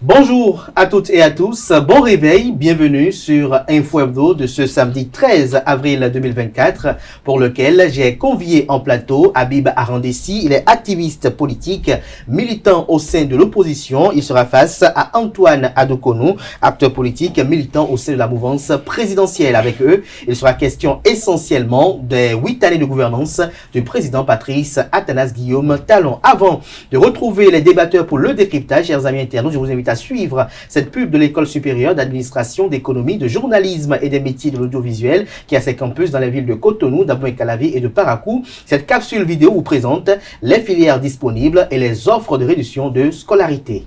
Bonjour à toutes et à tous, bon réveil, bienvenue sur Info Hebdo de ce samedi 13 avril 2024 pour lequel j'ai convié en plateau Habib Arandessi. Il est activiste politique, militant au sein de l'opposition. Il sera face à Antoine Adokonou, acteur politique, militant au sein de la mouvance présidentielle. Avec eux, il sera question essentiellement des 8 années de gouvernance du président Patrice Athanase Guillaume Talon. Avant de retrouver les débatteurs pour le décryptage, chers amis internautes, je vous invite à suivre cette pub de l'École supérieure d'administration, d'économie, de journalisme et des métiers de l'audiovisuel qui a ses campus dans les villes de Cotonou, d'Abomey-Calavi et de Parakou. Cette capsule vidéo vous présente les filières disponibles et les offres de réduction de scolarité.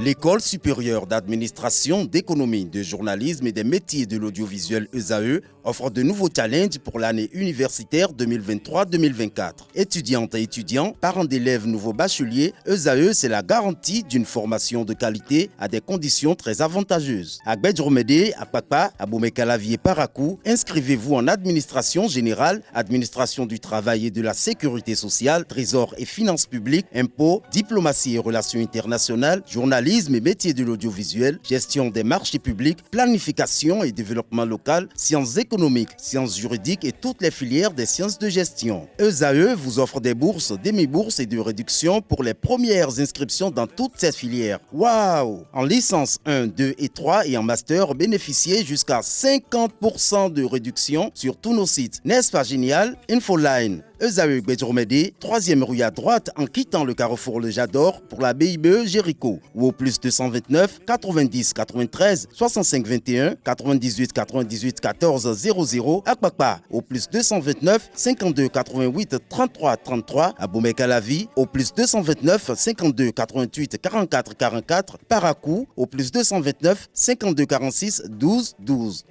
L'École supérieure d'administration, d'économie, de journalisme et des métiers de l'audiovisuel ESAE offre de nouveaux challenges pour l'année universitaire 2023-2024. Étudiantes et étudiants, parents d'élèves nouveaux bacheliers, ESAE, c'est la garantie d'une formation de qualité à des conditions très avantageuses. À Gbedjromede, à Papa, à Abomey-Calavi et Parakou, inscrivez-vous en administration générale, administration du travail et de la sécurité sociale, trésor et finances publiques, impôts, diplomatie et relations internationales, journalisme et métiers de l'audiovisuel, gestion des marchés publics, planification et développement local, sciences économiques, sciences juridiques et toutes les filières des sciences de gestion. ESAE vous offre des bourses, demi-bourses et de réductions pour les premières inscriptions dans toutes ces filières. Waouh! En licence 1, 2 et 3 et en master, bénéficiez jusqu'à 50% de réduction sur tous nos sites. N'est-ce pas génial? Infoline. ESAE Gbedjromede, 3e rue à droite en quittant le carrefour Le Jador pour la BIBE Jéricho ou au plus 229 90 93 65 21 98 98 14 00 à Kpakpa au plus 229 52 88 33 33 à Abomey-Calavi au plus 229 52 88 44 44 Parakou au plus 229 52 46 12 12.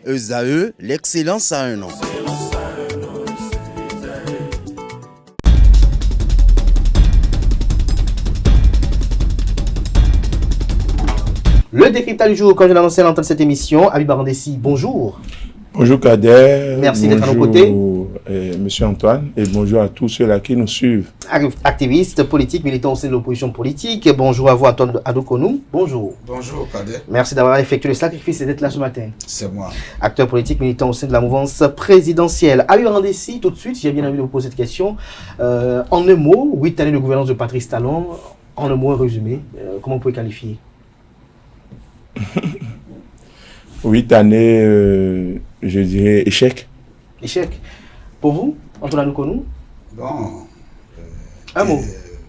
ESAE, l'excellence à un nom. Le décryptage du jour, comme je l'annonçais à l'entendre de cette émission, Habib Arandessi, bonjour. Bonjour Kader. Merci d'être à nos côtés. Monsieur Antoine, et bonjour à tous ceux-là qui nous suivent. Activiste politique, militant au sein de l'opposition politique. Bonjour à vous, Antoine Adokonou. Bonjour. Bonjour Kader. Merci d'avoir effectué le sacrifice et d'être là ce matin. C'est moi. Acteur politique, militant au sein de la mouvance présidentielle. Habib Arandessi, tout de suite, j'ai bien envie de vous poser cette question. En un mot, 8 années de gouvernance de Patrice Talon, en un mot, un résumé, comment vous pouvez qualifier? 8 années, je dirais échec. Échec. Pour vous, Antoine Adokonou? Bon, un mot.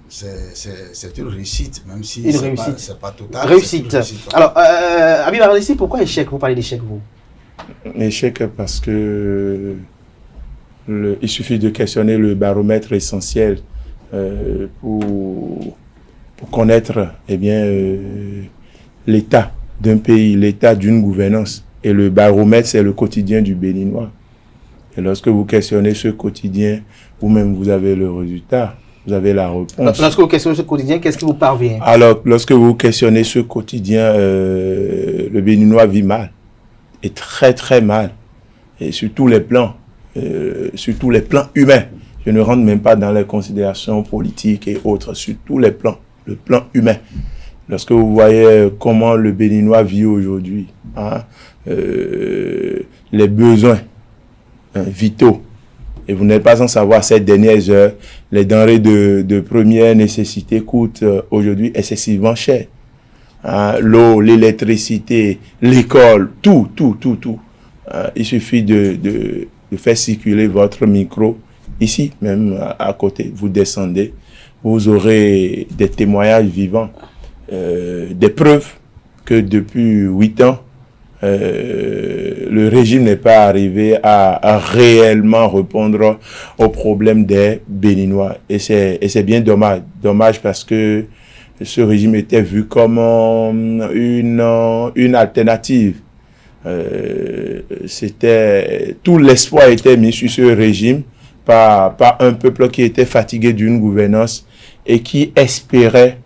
C'est une réussite, même si une réussite. C'est pas total. Réussite. Alors, Habib Arandessi, pourquoi échec? Vous parlez d'échec, vous? Échec parce que il suffit de questionner le baromètre essentiel pour connaître l'état d'un pays, l'état d'une gouvernance. Et le baromètre, c'est le quotidien du Béninois. Et lorsque vous questionnez ce quotidien, vous-même, vous avez le résultat, vous avez la réponse. Lorsque vous questionnez ce quotidien, qu'est-ce qui vous parvient? Alors, lorsque vous questionnez ce quotidien, le Béninois vit mal. Et très, très mal. Et sur tous les plans. Sur tous les plans humains. Je ne rentre même pas dans les considérations politiques et autres. Sur tous les plans. Le plan humain. Lorsque vous voyez comment le Béninois vit aujourd'hui, les besoins vitaux, et vous n'êtes pas sans savoir ces dernières heures, les denrées de première nécessité coûtent aujourd'hui excessivement cher. L'eau, l'électricité, l'école, tout. Il suffit de faire circuler votre micro ici, même à côté. Vous descendez, vous aurez des témoignages vivants. Des preuves que depuis 8 ans, le régime n'est pas arrivé à réellement répondre aux problèmes des Béninois. Et c'est bien dommage. Dommage parce que ce régime était vu comme une alternative. Tout l'espoir était mis sur ce régime par un peuple qui était fatigué d'une gouvernance et qui espérait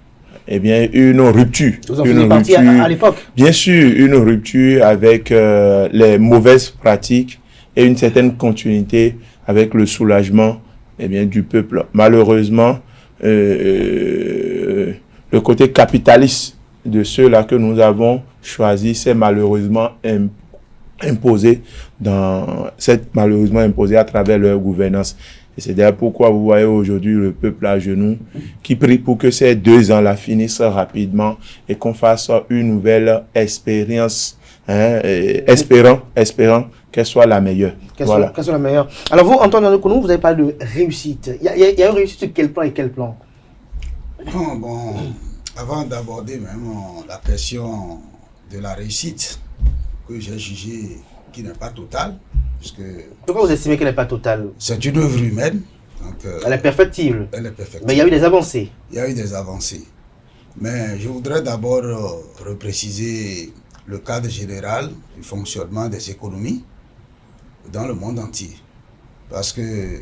une rupture. Vous en faisiez partie à l'époque? Bien sûr, une rupture avec les mauvaises pratiques et une certaine continuité avec le soulagement du peuple. Malheureusement, le côté capitaliste de ceux-là que nous avons choisi s'est malheureusement imposé à travers leur gouvernance. Et c'est d'ailleurs pourquoi vous voyez aujourd'hui le peuple à genoux qui prie pour que ces 2 ans-là finissent rapidement et qu'on fasse une nouvelle expérience, espérant qu'elle soit la meilleure. Qu'elle soit la meilleure. Alors vous, Antoine Nanokonou, vous avez parlé de réussite. Il y a une réussite sur quel plan et quel plan? Bon, avant d'aborder même la question de la réussite, que j'ai jugée qui n'est pas totale, puisque... Pourquoi vous estimez qu'elle n'est pas totale? C'est une œuvre humaine. Donc, elle est perfectible. Elle est perfectible. Mais il y a eu des avancées. Il y a eu des avancées. Mais je voudrais d'abord repréciser le cadre général du fonctionnement des économies dans le monde entier. Parce que,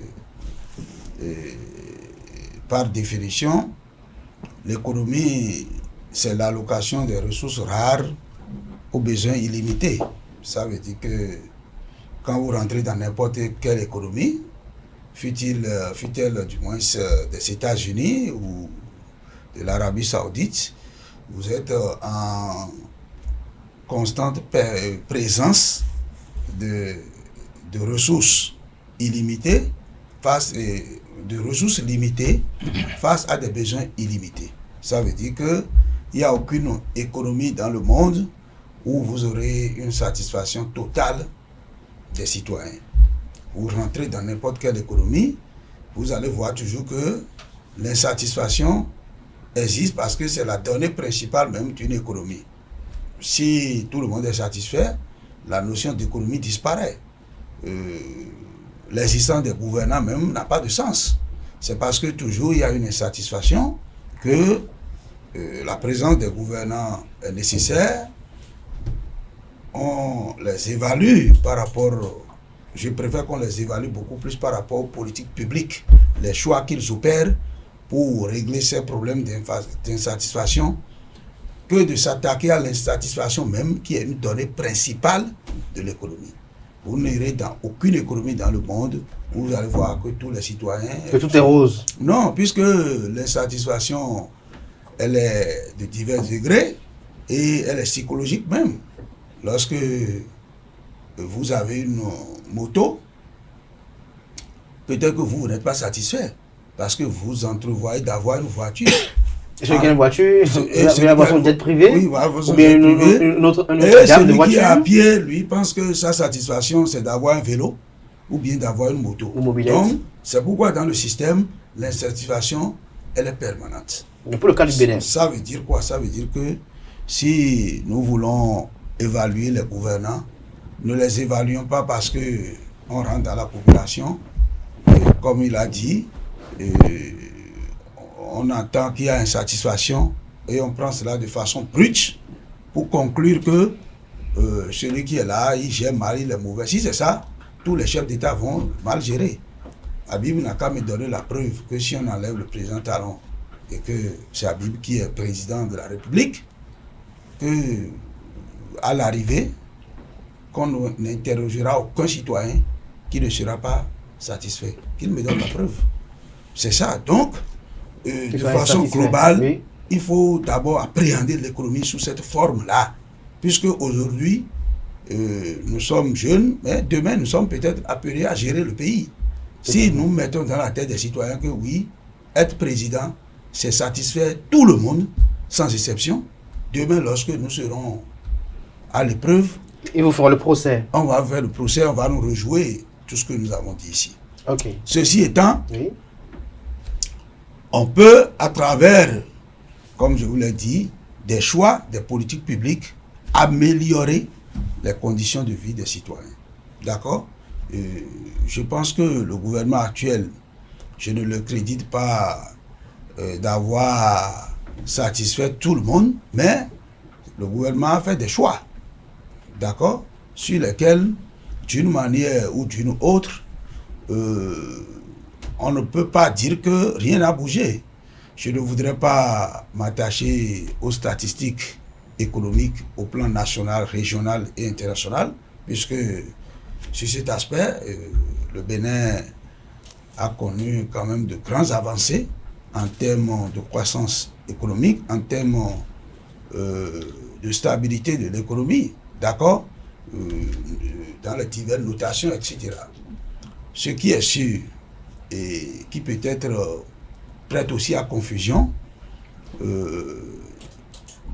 par définition, l'économie, c'est l'allocation des ressources rares aux besoins illimités. Ça veut dire que quand vous rentrez dans n'importe quelle économie, fût-elle du moins des États-Unis ou de l'Arabie Saoudite, vous êtes en constante présence de ressources illimitées limitées face à des besoins illimités. Ça veut dire qu'il n'y a aucune économie dans le monde où vous aurez une satisfaction totale des citoyens. Vous rentrez dans n'importe quelle économie, vous allez voir toujours que l'insatisfaction existe parce que c'est la donnée principale même d'une économie. Si tout le monde est satisfait, la notion d'économie disparaît. L'existence des gouvernants même n'a pas de sens. C'est parce que toujours il y a une insatisfaction que la présence des gouvernants est nécessaire. On les évalue par rapport, je préfère qu'on les évalue beaucoup plus par rapport aux politiques publiques, les choix qu'ils opèrent pour régler ces problèmes d'insatisfaction, que de s'attaquer à l'insatisfaction même qui est une donnée principale de l'économie. Vous n'irez dans aucune économie dans le monde où vous allez voir que tous les citoyens... Que tout est rose. Non, puisque l'insatisfaction, elle est de divers degrés et elle est psychologique même. Lorsque vous avez une moto, peut-être que vous n'êtes pas satisfait parce que vous entrevoyez d'avoir une voiture. Celui qui a une voiture, il va avoir son jet privé, oui, ou bien une autre gamme de voiture. Celui qui est à pied, lui, pense que sa satisfaction, c'est d'avoir un vélo ou bien d'avoir une moto. Une mobilette. Donc, c'est pourquoi dans le système, l'insatisfaction, elle est permanente. Mais pour le cas du Bénin. Ça veut dire quoi? Ça veut dire que si nous voulons évaluer les gouvernants, ne les évaluons pas parce que on rentre dans la population, comme il a dit, on entend qu'il y a insatisfaction et on prend cela de façon brute pour conclure que celui qui est là, il gère mal, il est mauvais. Si c'est ça, tous les chefs d'État vont mal gérer. Habib n'a qu'à me donner la preuve que si on enlève le président Talon et que c'est Habib qui est président de la République, que à l'arrivée, qu'on n'interrogera aucun citoyen qui ne sera pas satisfait. Qu'il me donne la preuve. C'est ça. Donc, de façon globale, oui, il faut d'abord appréhender l'économie sous cette forme-là. Puisque aujourd'hui, nous sommes jeunes, mais demain, nous sommes peut-être appelés à gérer le pays. Si nous mettons dans la tête des citoyens que oui, être président, c'est satisfaire tout le monde, sans exception, demain, lorsque nous serons à l'épreuve, ils vous feront le procès. On va faire le procès, on va nous rejouer tout ce que nous avons dit ici. Okay. Ceci étant, oui, on peut, à travers, comme je vous l'ai dit, des choix, des politiques publiques, améliorer les conditions de vie des citoyens. D'accord? Je pense que le gouvernement actuel, je ne le crédite pas d'avoir satisfait tout le monde, mais le gouvernement a fait des choix, d'accord, sur lesquels, d'une manière ou d'une autre, on ne peut pas dire que rien n'a bougé. Je ne voudrais pas m'attacher aux statistiques économiques au plan national, régional et international, puisque sur cet aspect, le Bénin a connu quand même de grandes avancées en termes de croissance économique, en termes de stabilité de l'économie, d'accord, dans les diverses notations, etc. Ce qui est sûr et qui peut être prête aussi à confusion,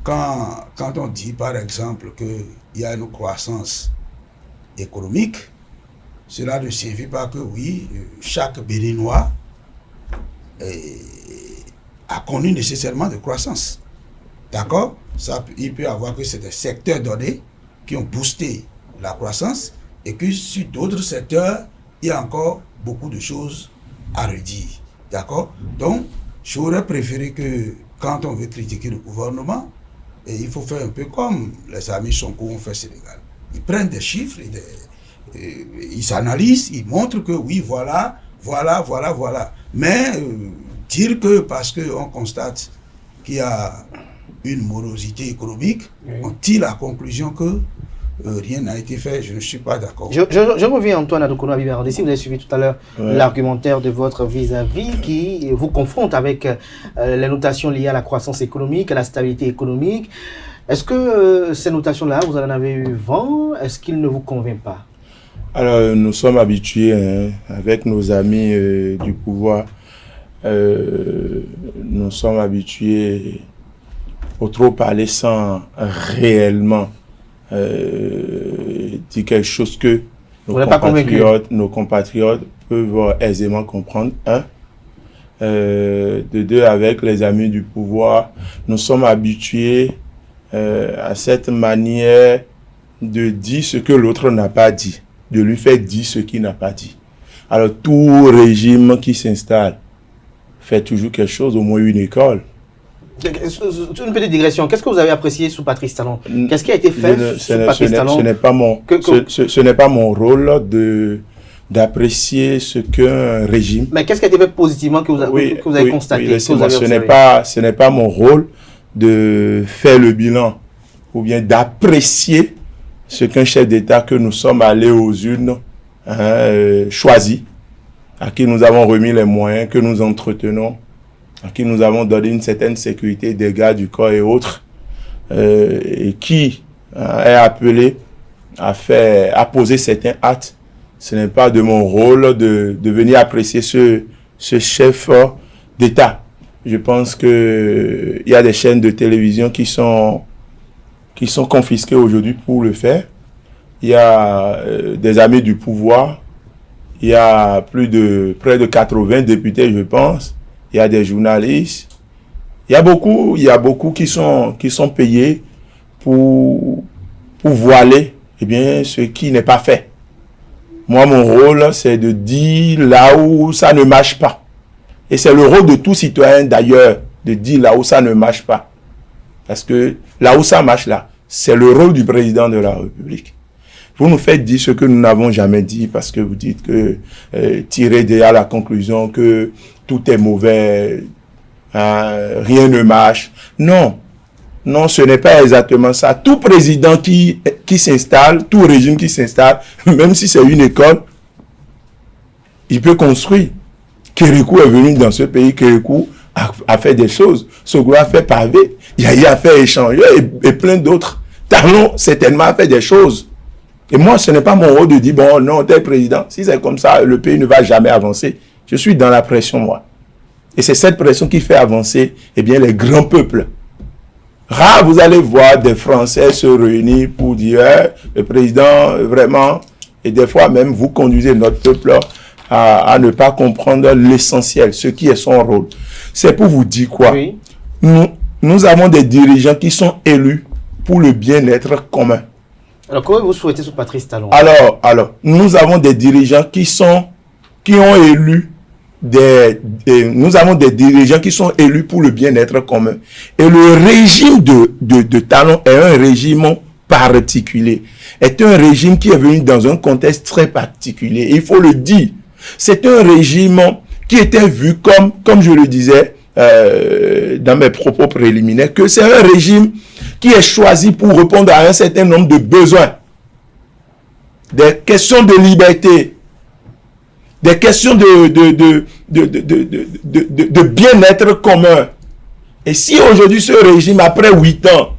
quand on dit par exemple qu'il y a une croissance économique, cela ne signifie pas que oui, chaque Béninois a connu nécessairement de croissance. D'accord? Il peut y avoir que c'est des secteurs donnés qui ont boosté la croissance et que sur d'autres secteurs, il y a encore beaucoup de choses à redire. D'accord? Donc, j'aurais préféré que quand on veut critiquer le gouvernement, il faut faire un peu comme les amis Sonko ont fait au Sénégal. Ils prennent des chiffres, ils s'analysent, ils montrent que oui, voilà. Mais dire que parce qu'on constate qu'il y a une morosité économique, on tire la conclusion que rien n'a été fait, je ne suis pas d'accord. Je reviens, Antoine Adoukono Habib Arondessi, vous avez suivi tout à l'heure l'argumentaire de votre vis-à-vis qui vous confronte avec les notations liées à la croissance économique, à la stabilité économique. Est-ce que ces notations-là, vous en avez eu vent? Est-ce qu'ils ne vous conviennent pas? Alors, nous sommes habitués, avec nos amis du pouvoir, nous sommes habitués au trop parler sans réellement dire quelque chose que nos compatriotes peuvent aisément comprendre. De deux, avec les amis du pouvoir, nous sommes habitués à cette manière de dire ce que l'autre n'a pas dit, de lui faire dire ce qu'il n'a pas dit. Alors, tout régime qui s'installe fait toujours quelque chose, au moins une école. Une petite digression. Qu'est-ce que vous avez apprécié sous Patrice Talon? Qu'est-ce qui a été fait sous Patrice Talon? Ce n'est pas mon rôle d'apprécier ce qu'un régime... Mais qu'est-ce qui a été fait positivement que vous avez constaté? Ce n'est pas mon rôle de faire le bilan ou bien d'apprécier ce qu'un chef d'État que nous sommes allés aux urnes choisi, à qui nous avons remis les moyens, que nous entretenons, à qui nous avons donné une certaine sécurité des gardes du corps et autres, et qui est appelé à poser certains actes. Ce n'est pas de mon rôle de venir apprécier ce chef d'État. Je pense que il y a des chaînes de télévision qui sont confisquées aujourd'hui pour le faire. Il y a des amis du pouvoir. Il y a près de 80 députés, je pense. Il y a des journalistes. Il y a beaucoup qui sont payés pour voiler, ce qui n'est pas fait. Moi, mon rôle, c'est de dire là où ça ne marche pas. Et c'est le rôle de tout citoyen, d'ailleurs, de dire là où ça ne marche pas. Parce que là où ça marche, là, c'est le rôle du président de la République. Vous nous faites dire ce que nous n'avons jamais dit parce que vous dites que tirez déjà la conclusion que tout est mauvais, rien ne marche. Non, ce n'est pas exactement ça. Tout président qui s'installe, tout régime qui s'installe, même si c'est une école, il peut construire. Kérékou est venu dans ce pays, Kérékou a fait des choses. Soglo a fait pavé, Yaya a fait échanger et plein d'autres. Talon certainement a fait des choses. Et moi, ce n'est pas mon rôle de dire, bon, non, tel président, si c'est comme ça, le pays ne va jamais avancer. Je suis dans la pression, moi. Et c'est cette pression qui fait avancer, les grands peuples. Rare, vous allez voir des Français se réunir pour dire, le président, vraiment, et des fois même, vous conduisez notre peuple à ne pas comprendre l'essentiel, ce qui est son rôle. C'est pour vous dire quoi? Oui. Nous avons des dirigeants qui sont élus pour le bien-être commun. Alors, comment vous souhaitez sur Patrice Talon? Alors, nous avons des dirigeants nous avons des dirigeants qui sont élus pour le bien-être commun. Et le régime de Talon est un régime particulier. Est un régime qui est venu dans un contexte très particulier. Il faut le dire. C'est un régime qui était vu comme je le disais dans mes propos préliminaires, que c'est un régime qui est choisi pour répondre à un certain nombre de besoins. Des questions de liberté, des questions de bien-être commun. Et si aujourd'hui ce régime, après 8 ans,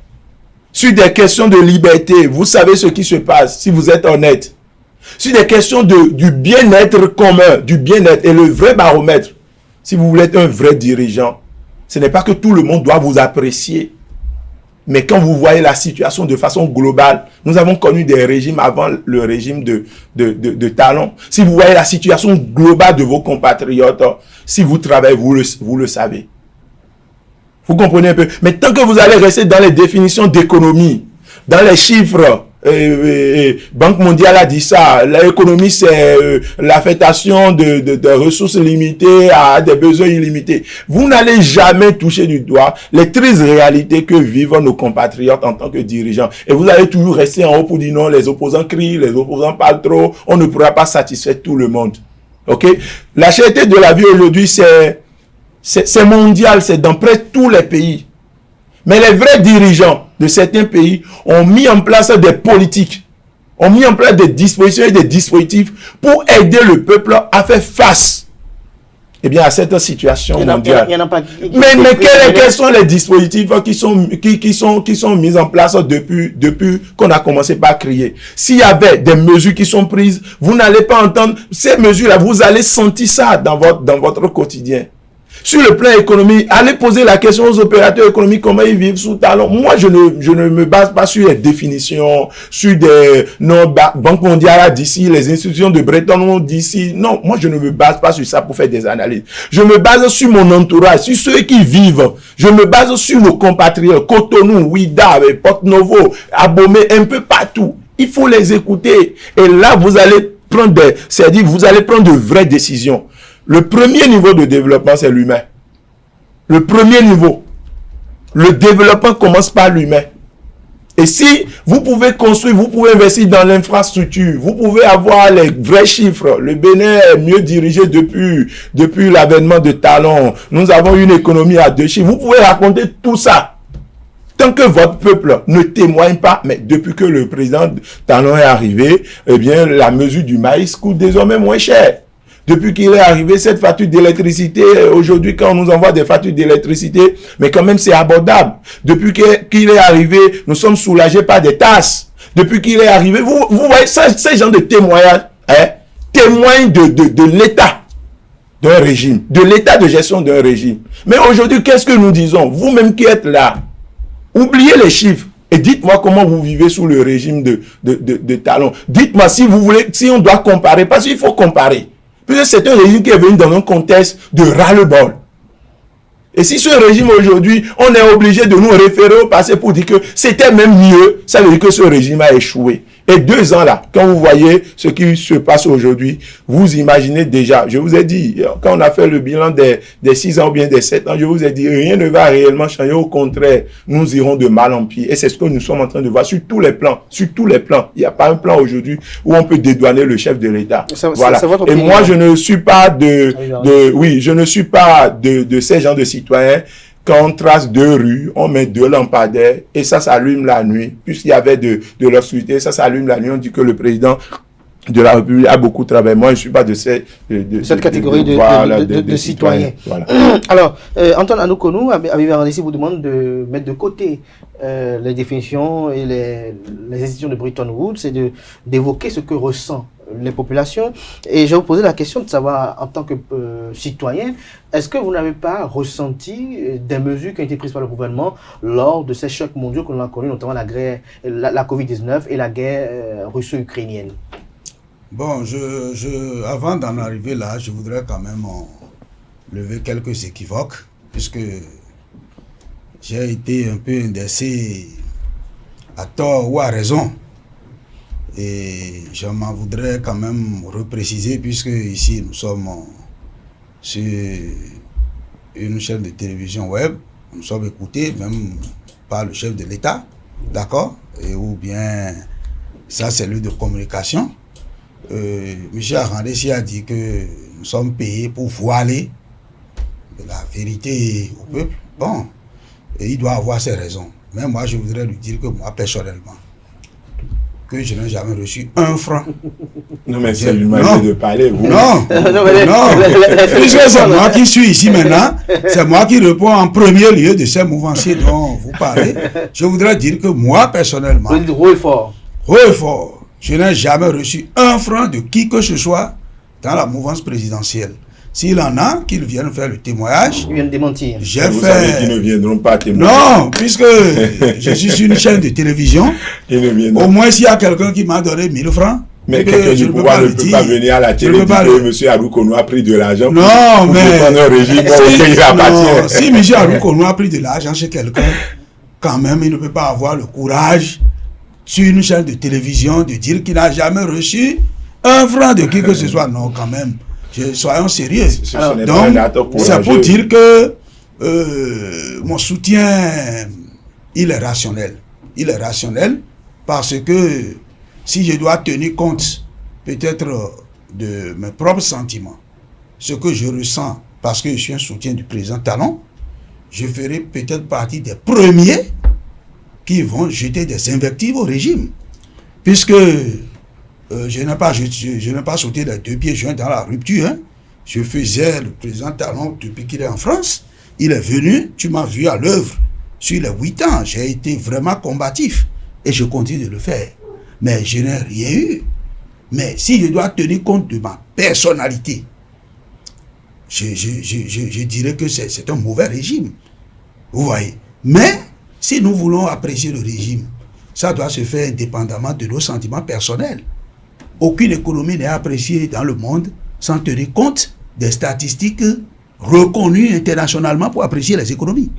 sur des questions de liberté, vous savez ce qui se passe, si vous êtes honnête, sur des questions du bien-être commun, du bien-être, et le vrai baromètre, si vous voulez être un vrai dirigeant, ce n'est pas que tout le monde doit vous apprécier, mais quand vous voyez la situation de façon globale, nous avons connu des régimes avant le régime de Talon. Si vous voyez la situation globale de vos compatriotes, si vous travaillez, vous le savez. Vous comprenez un peu? Mais tant que vous allez rester dans les définitions d'économie, dans les chiffres, Banque mondiale a dit ça, l'économie c'est l'affectation de ressources limitées à des besoins illimités. Vous n'allez jamais toucher du doigt les tristes réalités que vivent nos compatriotes en tant que dirigeants. Et vous allez toujours rester en haut pour dire non, les opposants crient, les opposants parlent trop, on ne pourra pas satisfaire tout le monde. Ok? La cherté de la vie aujourd'hui c'est mondial, c'est dans presque tous les pays. Mais les vrais dirigeants de certains pays ont mis en place des politiques, ont mis en place des dispositions et des dispositifs pour aider le peuple à faire face à cette situation mondiale. Mais quels sont les dispositifs qui sont mis en place depuis qu'on a commencé par crier? S'il y avait des mesures qui sont prises, vous n'allez pas entendre ces mesures-là, vous allez sentir ça dans votre quotidien. Sur le plan économique, allez poser la question aux opérateurs économiques, comment ils vivent sous Talon. Moi, je ne me base pas sur les définitions, sur des Banque mondiale d'ici, les institutions de Bretton Woods d'ici. Non, moi, je ne me base pas sur ça pour faire des analyses. Je me base sur mon entourage, sur ceux qui vivent. Je me base sur nos compatriotes, Cotonou, Ouida, Porto-Novo, Abomey, un peu partout. Il faut les écouter. Et là, vous allez prendre de vraies décisions. Le premier niveau de développement, c'est l'humain. Le premier niveau. Le développement commence par l'humain. Et si vous pouvez construire, vous pouvez investir dans l'infrastructure, vous pouvez avoir les vrais chiffres. Le Bénin est mieux dirigé depuis l'avènement de Talon. Nous avons une économie à 2 chiffres. Vous pouvez raconter tout ça. Tant que votre peuple ne témoigne pas, mais depuis que le président Talon est arrivé, la mesure du maïs coûte désormais moins cher. Depuis qu'il est arrivé, cette facture d'électricité, aujourd'hui, quand on nous envoie des factures d'électricité, mais quand même, c'est abordable. Depuis qu'il est arrivé, nous sommes soulagés par des tasses. Depuis qu'il est arrivé, vous voyez, ces gens de témoignages, témoignent de l'état d'un régime, de l'état de gestion d'un régime. Mais aujourd'hui, qu'est-ce que nous disons? Vous-même qui êtes là, oubliez les chiffres et dites-moi comment vous vivez sous le régime de Talon. Dites-moi si vous voulez, si on doit comparer, parce qu'il faut comparer. Puisque c'est un régime qui est venu dans un contexte de ras-le-bol. Et si ce régime aujourd'hui, on est obligé de nous référer au passé pour dire que c'était même mieux, ça veut dire que ce régime a échoué. Et 2 ans là, quand vous voyez ce qui se passe aujourd'hui, vous imaginez déjà, je vous ai dit, quand on a fait le bilan des 6 ans ou bien des 7 ans, je vous ai dit, rien ne va réellement changer. Au contraire, nous irons de mal en pire. Et c'est ce que nous sommes en train de voir sur tous les plans. Sur tous les plans. Il n'y a pas un plan aujourd'hui où on peut dédouaner le chef de l'État. Voilà. Et moi, je ne suis pas je ne suis pas de ces gens de citoyens. Quand on trace 2 rues, on met 2 lampadaires et ça s'allume la nuit. Puisqu'il y avait de l'obscurité, ça s'allume la nuit. On dit que le président de la République a beaucoup travaillé. Moi, je ne suis pas de cette catégorie de citoyens. Voilà. Alors, Antoine Anoukonou, Abib Arandessi vous demande de mettre de côté les définitions et les institutions de Bretton Woods et d'évoquer ce que ressent les populations. Et je vais vous poser la question de savoir, en tant que citoyen, est-ce que vous n'avez pas ressenti des mesures qui ont été prises par le gouvernement lors de ces chocs mondiaux que l'on a connus, notamment la Covid-19 et la guerre russo-ukrainienne? Bon, avant d'en arriver là, je voudrais quand même lever quelques équivoques, puisque j'ai été un peu indexé à tort ou à raison. Et je m'en voudrais quand même repréciser, puisque ici nous sommes sur une chaîne de télévision web, nous sommes écoutés même par le chef de l'État, d'accord, ou bien sa cellule de communication. M. Arandessi a dit que nous sommes payés pour voiler la vérité au peuple. Bon, et il doit avoir ses raisons. Mais moi, je voudrais lui dire que moi, personnellement, que je n'ai jamais reçu 1 franc. Non, mais c'est une manière de parler, vous. Non, puisque c'est moi qui suis ici maintenant, c'est moi qui réponds en premier lieu de ces mouvanciers dont vous parlez. Je voudrais dire que moi, personnellement, Haut et fort. haut et fort, je n'ai jamais reçu 1 franc de qui que ce soit dans la mouvance présidentielle. S'il en a, qu'ils viennent faire le témoignage. Ils viennent démentir. J'ai Vous savez qu'ils fait... ne viendront pas témoigner. Non, puisque je suis sur une chaîne de télévision, Ils ne viendront. au moins s'il y a quelqu'un qui m'a donné 1000 francs, Mais que quelqu'un je du ne peux pouvoir pas ne le peut dire. pas venir à la Je télé ne et peux pas dire le- que M. Aroukono a pris de l'argent Non, pour mais défendre un régime auquel il appartient. si M. Aroukono a pris de l'argent chez quelqu'un, quand même, il ne peut pas avoir le courage sur une chaîne de télévision de dire qu'il n'a jamais reçu 1 franc de qui que ce soit. Non, quand même. Soyons sérieux. Ce n'est pas un Donc, acte c'est pour courageux. dire que mon soutien, il est rationnel. Il est rationnel parce que si je dois tenir compte peut-être de mes propres sentiments, ce que je ressens parce que je suis un soutien du président Talon, je ferai peut-être partie des premiers qui vont jeter des invectives au régime. Puisque je n'ai pas sauté les 2 pieds joints dans la rupture. Hein. Je faisais le président Talon depuis qu'il est en France. Il est venu, tu m'as vu à l'œuvre. Sur les 8 ans, j'ai été vraiment combatif. Et je continue de le faire. Mais je n'ai rien eu. Mais si je dois tenir compte de ma personnalité, je dirais que c'est un mauvais régime. Vous voyez. Mais si nous voulons apprécier le régime, ça doit se faire indépendamment de nos sentiments personnels. Aucune économie n'est appréciée dans le monde sans tenir compte des statistiques reconnues internationalement pour apprécier les économies.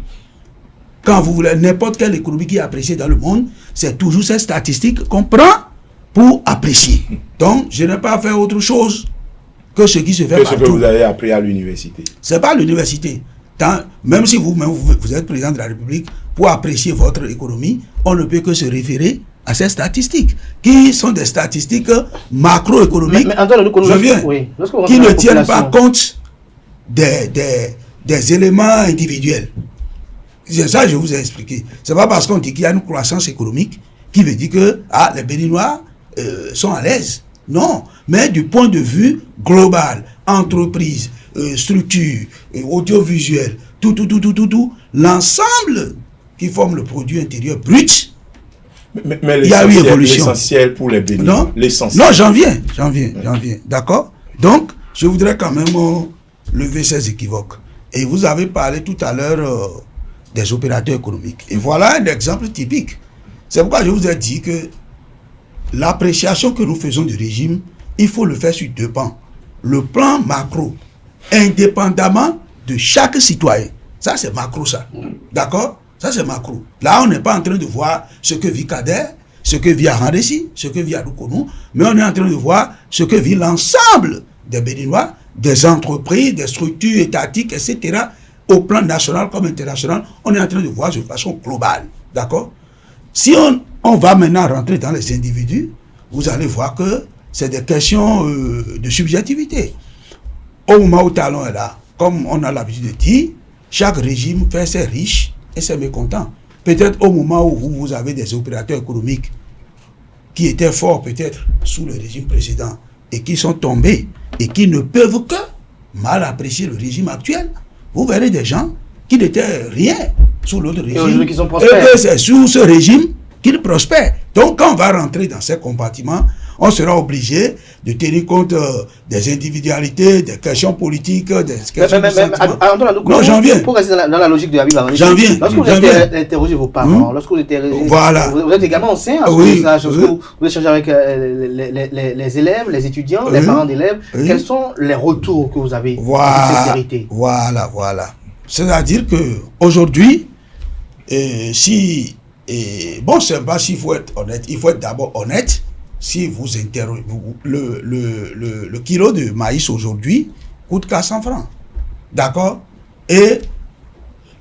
Quand vous voulez, n'importe quelle économie qui est appréciée dans le monde, c'est toujours ces statistiques qu'on prend pour apprécier. Donc, je n'ai pas fait autre chose que ce qui se fait Que ce que partout. vous avez appris à l'université. C'est pas l'université. Même si vous êtes président de la République, pour apprécier votre économie, on ne peut que se référer à ces statistiques, qui sont des statistiques macroéconomiques, Mais Antoine Aroukono, je viens, lorsque vous qui rentrez ne dans la tiennent pas population, compte des éléments individuels. C'est ça que je vous ai expliqué. C'est pas parce qu'on dit qu'il y a une croissance économique qui veut dire que les Béninois sont à l'aise. Non, mais du point de vue global, entreprise, structure, audiovisuel, tout, l'ensemble qui forme le produit intérieur brut, Mais il y a eu évolution. l'essentiel pour les Béninois. Non, L'essentiel. non, j'en viens. D'accord? Donc, je voudrais quand même lever ces équivoques. Et vous avez parlé tout à l'heure des opérateurs économiques. Et voilà un exemple typique. C'est pourquoi je vous ai dit que l'appréciation que nous faisons du régime, il faut le faire sur 2 plans. Le plan macro, indépendamment de chaque citoyen. Ça, c'est macro, ça. D'accord? Ça, c'est macro. Là, on n'est pas en train de voir ce que vit Kader, ce que vit Arandessi, ce que vit Aroukono, mais on est en train de voir ce que vit l'ensemble des Béninois, des entreprises, des structures étatiques, etc. Au plan national comme international, on est en train de voir de façon globale. D'accord? Si on va maintenant rentrer dans les individus, vous allez voir que c'est des questions de subjectivité. Au moment où Talon est là, comme on a l'habitude de dire, chaque régime fait ses riches et ses mécontents. Peut-être au moment où vous avez des opérateurs économiques qui étaient forts peut-être sous le régime précédent et qui sont tombés et qui ne peuvent que mal apprécier le régime actuel, vous verrez des gens qui n'étaient rien sous l'autre régime qui sont et prospères. que c'est sous ce régime qu'ils prospèrent. Donc quand on va rentrer dans ces compartiments, on sera obligé de tenir compte des individualités, des questions politiques, des questions de sentiments. Non, j'en viens. Pour rester dans la logique de Habib Arandessi, J'en viens. lorsque vous avez interrogé vos parents, lorsque vous êtes également ancien, lorsque vous échangez avec les élèves, les étudiants, les parents d'élèves, quels sont les retours que vous avez de sincérité? Voilà. C'est-à-dire que aujourd'hui, bon, c'est pas s'il faut être honnête, il faut être d'abord honnête. Si vous interrogez, le kilo de maïs aujourd'hui coûte 400 francs. D'accord? Et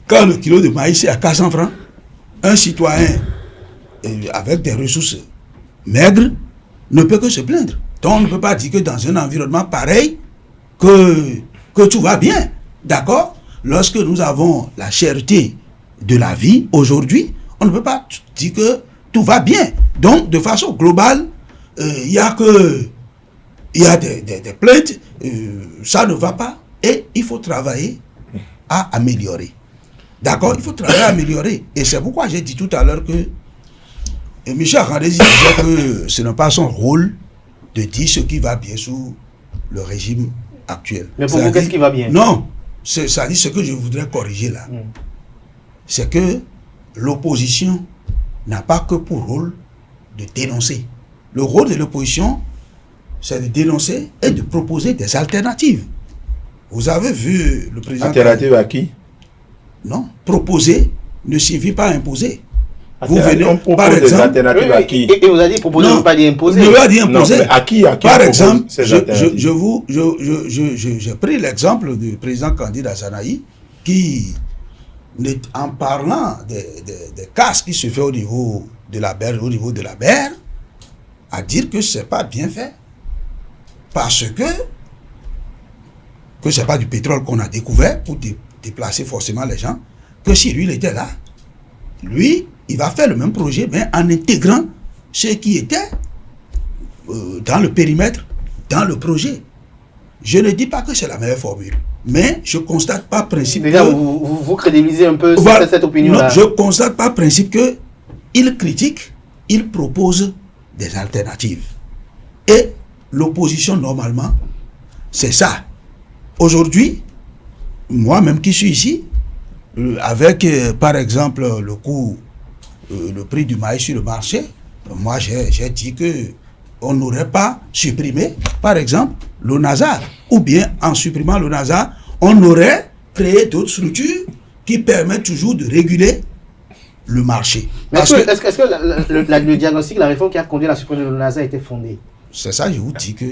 quand le kilo de maïs est à 400 francs, un citoyen avec des ressources maigres ne peut que se plaindre. Donc on ne peut pas dire que dans un environnement pareil, que tout va bien. D'accord? Lorsque nous avons la cherté de la vie aujourd'hui, on ne peut pas dire que tout va bien. Donc, de façon globale, il y a des plaintes, ça ne va pas, et il faut travailler à améliorer. D'accord? Il faut travailler à améliorer. Et c'est pourquoi j'ai dit tout à l'heure que M. Arandesi disait que ce n'est pas son rôle de dire ce qui va bien sous le régime actuel. Mais pour vous, qu'est-ce qui va bien? Non, ça dit ce que je voudrais corriger là. C'est que l'opposition n'a pas que pour rôle de dénoncer. Le rôle de l'opposition, c'est de dénoncer et de proposer des alternatives. Vous avez vu le président... Alternative à qui? Non, proposer ne signifie pas imposer. Vous venez, par exemple, des alternatives à qui? Et vous avez dit proposer, ne veut pas dire imposer. Ne veut pas dire imposer. Non, mais à qui par exemple, j'ai pris l'exemple du président candidat Zanaï qui, en parlant des casses qui se fait au niveau de la BER, à dire que c'est pas bien fait parce que c'est pas du pétrole qu'on a découvert pour déplacer forcément les gens, que si lui il était là, lui il va faire le même projet mais en intégrant ceux qui étaient dans le périmètre, dans le projet. Je ne dis pas que c'est la meilleure formule, mais je constate par principe déjà, que... Vous crédibilisez un peu cette opinion-là. Non, je constate par principe que il critique, il propose des alternatives. Et l'opposition, normalement, c'est ça. Aujourd'hui, moi-même qui suis ici, avec, par exemple, le prix du maïs sur le marché, moi, j'ai dit que on n'aurait pas supprimé, par exemple, l'ONASA. Ou bien, en supprimant l'ONASA, on aurait créé d'autres structures qui permettent toujours de réguler le marché. Mais est-ce que le diagnostic, la réforme qui a conduit à la suppression de l'ONASA a été fondée? C'est ça, je vous dis que,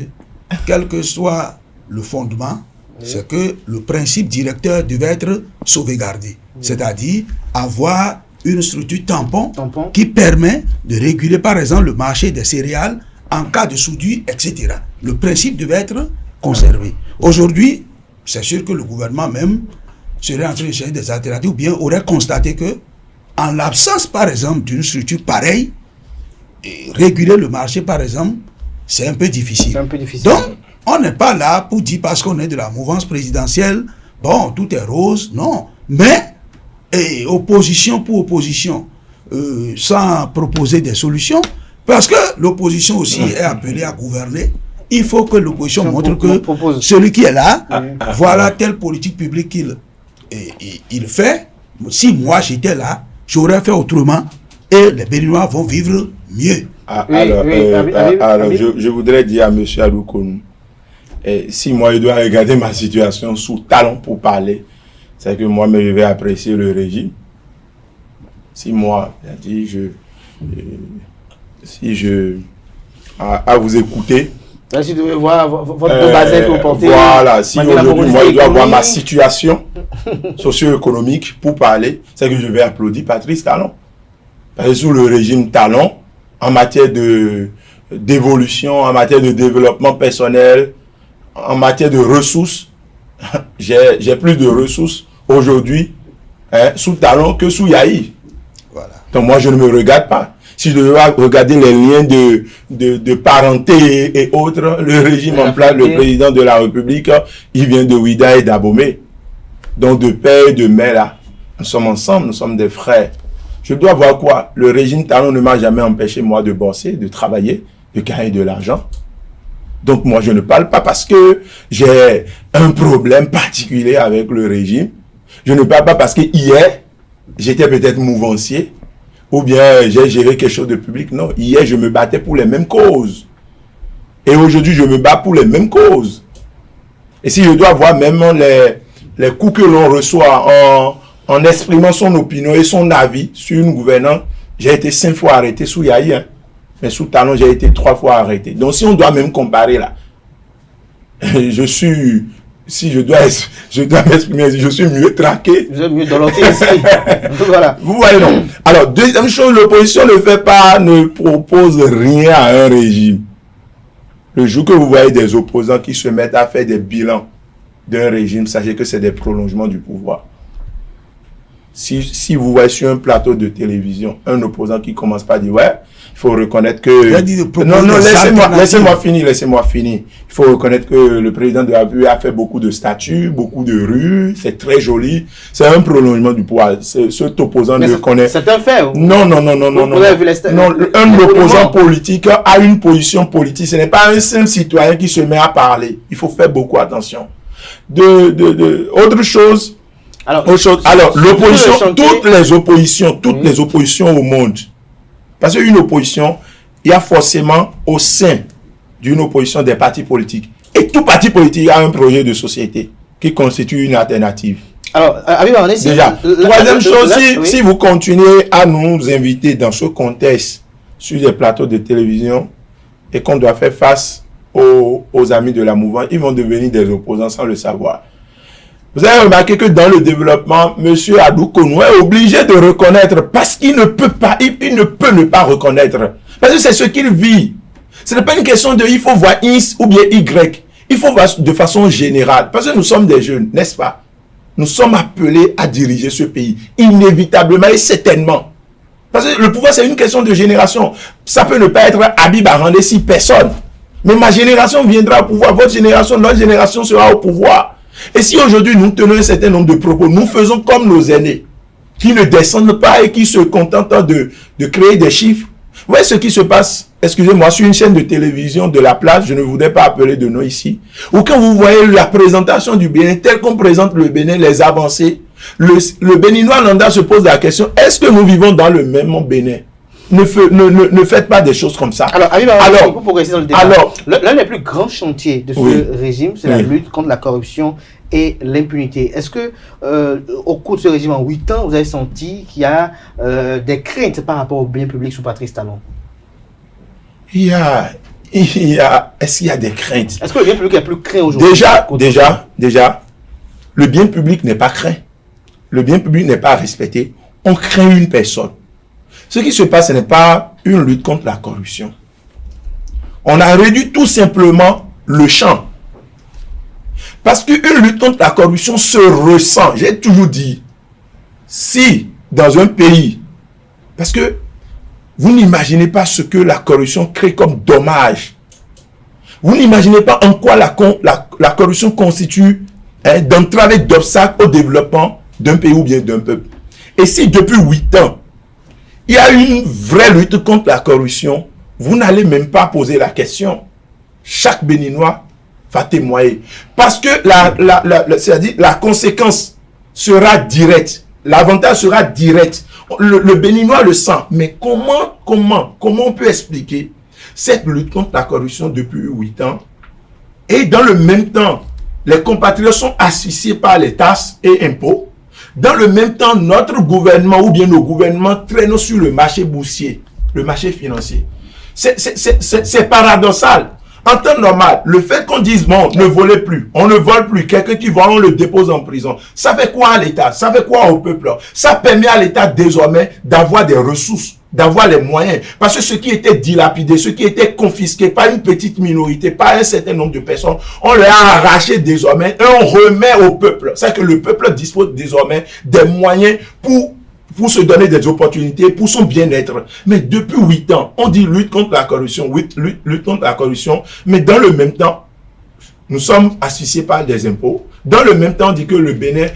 quel que soit le fondement, c'est que le principe directeur devait être sauvegardé. C'est-à-dire avoir une structure tampon qui permet de réguler, par exemple, le marché des céréales en cas de soudure, etc. Le principe devait être conservé. Aujourd'hui, c'est sûr que le gouvernement même serait en train de chercher des alternatives ou bien aurait constaté que, en l'absence, par exemple, d'une structure pareille, réguler le marché, par exemple, c'est un peu difficile. C'est un peu difficile. Donc, on n'est pas là pour dire parce qu'on est de la mouvance présidentielle, bon, tout est rose, non. Mais, opposition pour opposition, sans proposer des solutions, parce que l'opposition aussi est appelée à gouverner, il faut que l'opposition montre que celui qui est là, voilà telle politique publique qu'il fait. Si moi j'étais là, j'aurais fait autrement et les Béninois vont vivre mieux. Alors, je voudrais dire à M. Adoukounou, si moi je dois regarder ma situation sous talon pour parler, c'est que moi je vais apprécier le régime. Si moi, à vous écouter, si vous devez voir votre bassin que vous portez. Voilà, si aujourd'hui moi je dois voir ma situation socio-économique pour parler, c'est que je vais applaudir Patrice Talon. Parce que sous le régime Talon, en matière d'évolution, en matière de développement personnel, en matière de ressources, j'ai plus de ressources aujourd'hui sous Talon que sous Yahi. Voilà. Donc moi je ne me regarde pas. Si je devais regarder les liens de parenté et autres, le régime en place, le président de la République, il vient de Ouida et d'Abomey. Donc de père et de mère là, nous sommes ensemble, nous sommes des frères. Je dois voir quoi? Le régime Talon ne m'a jamais empêché moi de bosser, de travailler, de gagner de l'argent. Donc moi je ne parle pas parce que j'ai un problème particulier avec le régime. Je ne parle pas parce que hier, j'étais peut-être mouvancier, ou bien j'ai géré quelque chose de public. Non, hier je me battais pour les mêmes causes. Et aujourd'hui je me bats pour les mêmes causes. Et si je dois voir même les coups que l'on reçoit en exprimant son opinion et son avis sur une gouvernante, j'ai été 5 fois arrêté sous Yahi, mais sous Talon j'ai été 3 fois arrêté. Donc si on doit même comparer là, je suis... Si je dois m'exprimer, je suis mieux traqué. Vous êtes mieux dans l'autre ici. Voilà. Vous voyez, non. Alors, deuxième chose, l'opposition ne propose rien à un régime. Le jour que vous voyez des opposants qui se mettent à faire des bilans d'un régime, sachez que c'est des prolongements du pouvoir. Si vous voyez sur un plateau de télévision un opposant qui commence par dire ouais, il faut reconnaître que... Laissez-moi finir. Il faut reconnaître que le président de la République a fait beaucoup de statues, beaucoup de rues, c'est très joli. C'est un prolongement du pouvoir. Cet opposant ne connaît... C'est un fait. Non. Un opposant politique a une position politique. Ce n'est pas un simple citoyen qui se met à parler. Il faut faire beaucoup attention. Autre chose... Alors, l'opposition, toutes les oppositions au monde, parce qu'une opposition, il y a forcément au sein d'une opposition des partis politiques. Et tout parti politique a un projet de société qui constitue une alternative. Alors, déjà, troisième chose, si vous continuez à nous inviter dans ce contexte sur des plateaux de télévision et qu'on doit faire face aux amis de la mouvance, ils vont devenir des opposants sans le savoir. Vous avez remarqué que dans le développement, M. Adou Konou est obligé de reconnaître parce qu'il ne peut pas, il ne peut ne pas reconnaître. Parce que c'est ce qu'il vit. Ce n'est pas une question de il faut voir X ou bien Y. Il faut voir de façon générale. Parce que nous sommes des jeunes, n'est-ce pas? Nous sommes appelés à diriger ce pays. Inévitablement et certainement. Parce que le pouvoir, c'est une question de génération. Ça peut ne pas être Habib Arandessi, personne. Mais ma génération viendra au pouvoir. Votre génération, notre génération sera au pouvoir. Et si aujourd'hui nous tenons un certain nombre de propos, nous faisons comme nos aînés, qui ne descendent pas et qui se contentent de créer des chiffres. Vous voyez ce qui se passe, excusez-moi, sur une chaîne de télévision de la place, je ne voudrais pas appeler de nom ici, ou quand vous voyez la présentation du Bénin, tel qu'on présente le Bénin, les avancées, le Béninois lambda se pose la question, est-ce que nous vivons dans le même Bénin? Ne faites pas des choses comme ça. Alors, pour progresser dans le débat, l'un des plus grands chantiers de ce régime, c'est la lutte contre la corruption et l'impunité. Est-ce que, au cours de ce régime en 8 ans, vous avez senti qu'il y a des craintes par rapport au bien public sous Patrice Talon? Est-ce qu'il y a des craintes? Est-ce que le bien public est plus craint aujourd'hui? Déjà, le bien public n'est pas craint. Le bien public n'est pas respecté. On craint une personne. Ce qui se passe, ce n'est pas une lutte contre la corruption. On a réduit tout simplement le champ. Parce qu'une lutte contre la corruption se ressent. J'ai toujours dit, si dans un pays, parce que vous n'imaginez pas ce que la corruption crée comme dommage. Vous n'imaginez pas en quoi la corruption constitue d'entrave d'obstacles au développement d'un pays ou bien d'un peuple. Et si depuis 8 ans, il y a une vraie lutte contre la corruption, vous n'allez même pas poser la question. Chaque Béninois va témoigner. Parce que c'est-à-dire la conséquence sera directe. L'avantage sera direct. Le Béninois le sent. Mais comment on peut expliquer cette lutte contre la corruption depuis 8 ans? Et dans le même temps, les compatriotes sont asphyxiés par les taxes et impôts. Dans le même temps, notre gouvernement ou bien nos gouvernements traînent sur le marché boursier, le marché financier. C'est paradoxal. En temps normal, le fait qu'on dise, bon, ne volez plus, on ne vole plus, quelqu'un qui vole, on le dépose en prison. Ça fait quoi à l'État? Ça fait quoi au peuple? Ça permet à l'État désormais d'avoir des ressources, d'avoir les moyens. Parce que ce qui était dilapidé, ce qui était confisqué par une petite minorité, par un certain nombre de personnes, on leur a arraché désormais et on remet au peuple. C'est que le peuple dispose désormais des moyens pour se donner des opportunités, pour son bien-être. Mais depuis 8 ans, on dit lutte contre la corruption, lutte contre la corruption, mais dans le même temps, nous sommes asphyxiés par des impôts. Dans le même temps, on dit que le Bénin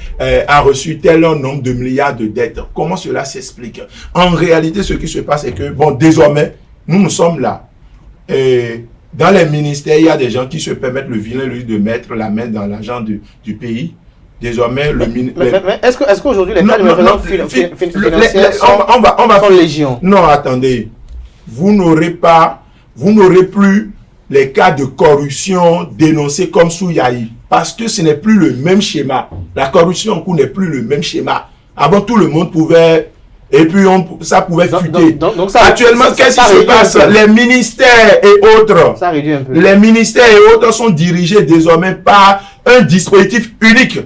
a reçu tel nombre de milliards de dettes. Comment cela s'explique? En réalité, ce qui se passe est que, bon, désormais, nous sommes là. Et dans les ministères, il y a des gens qui se permettent le vilain luxe de mettre la main dans l'argent du pays. Désormais, est-ce qu'aujourd'hui, les cas de malveillance financière sont légion? Non, attendez. Vous n'aurez plus les cas de corruption dénoncés comme sous Yahi. Parce que ce n'est plus le même schéma. La corruption en cours n'est plus le même schéma. Avant, tout le monde pouvait... Et puis, ça pouvait fuiter. Actuellement, qu'est-ce qui se passe? Les ministères et autres... Ça réduit un peu. Les ministères et autres sont dirigés désormais par un dispositif unique.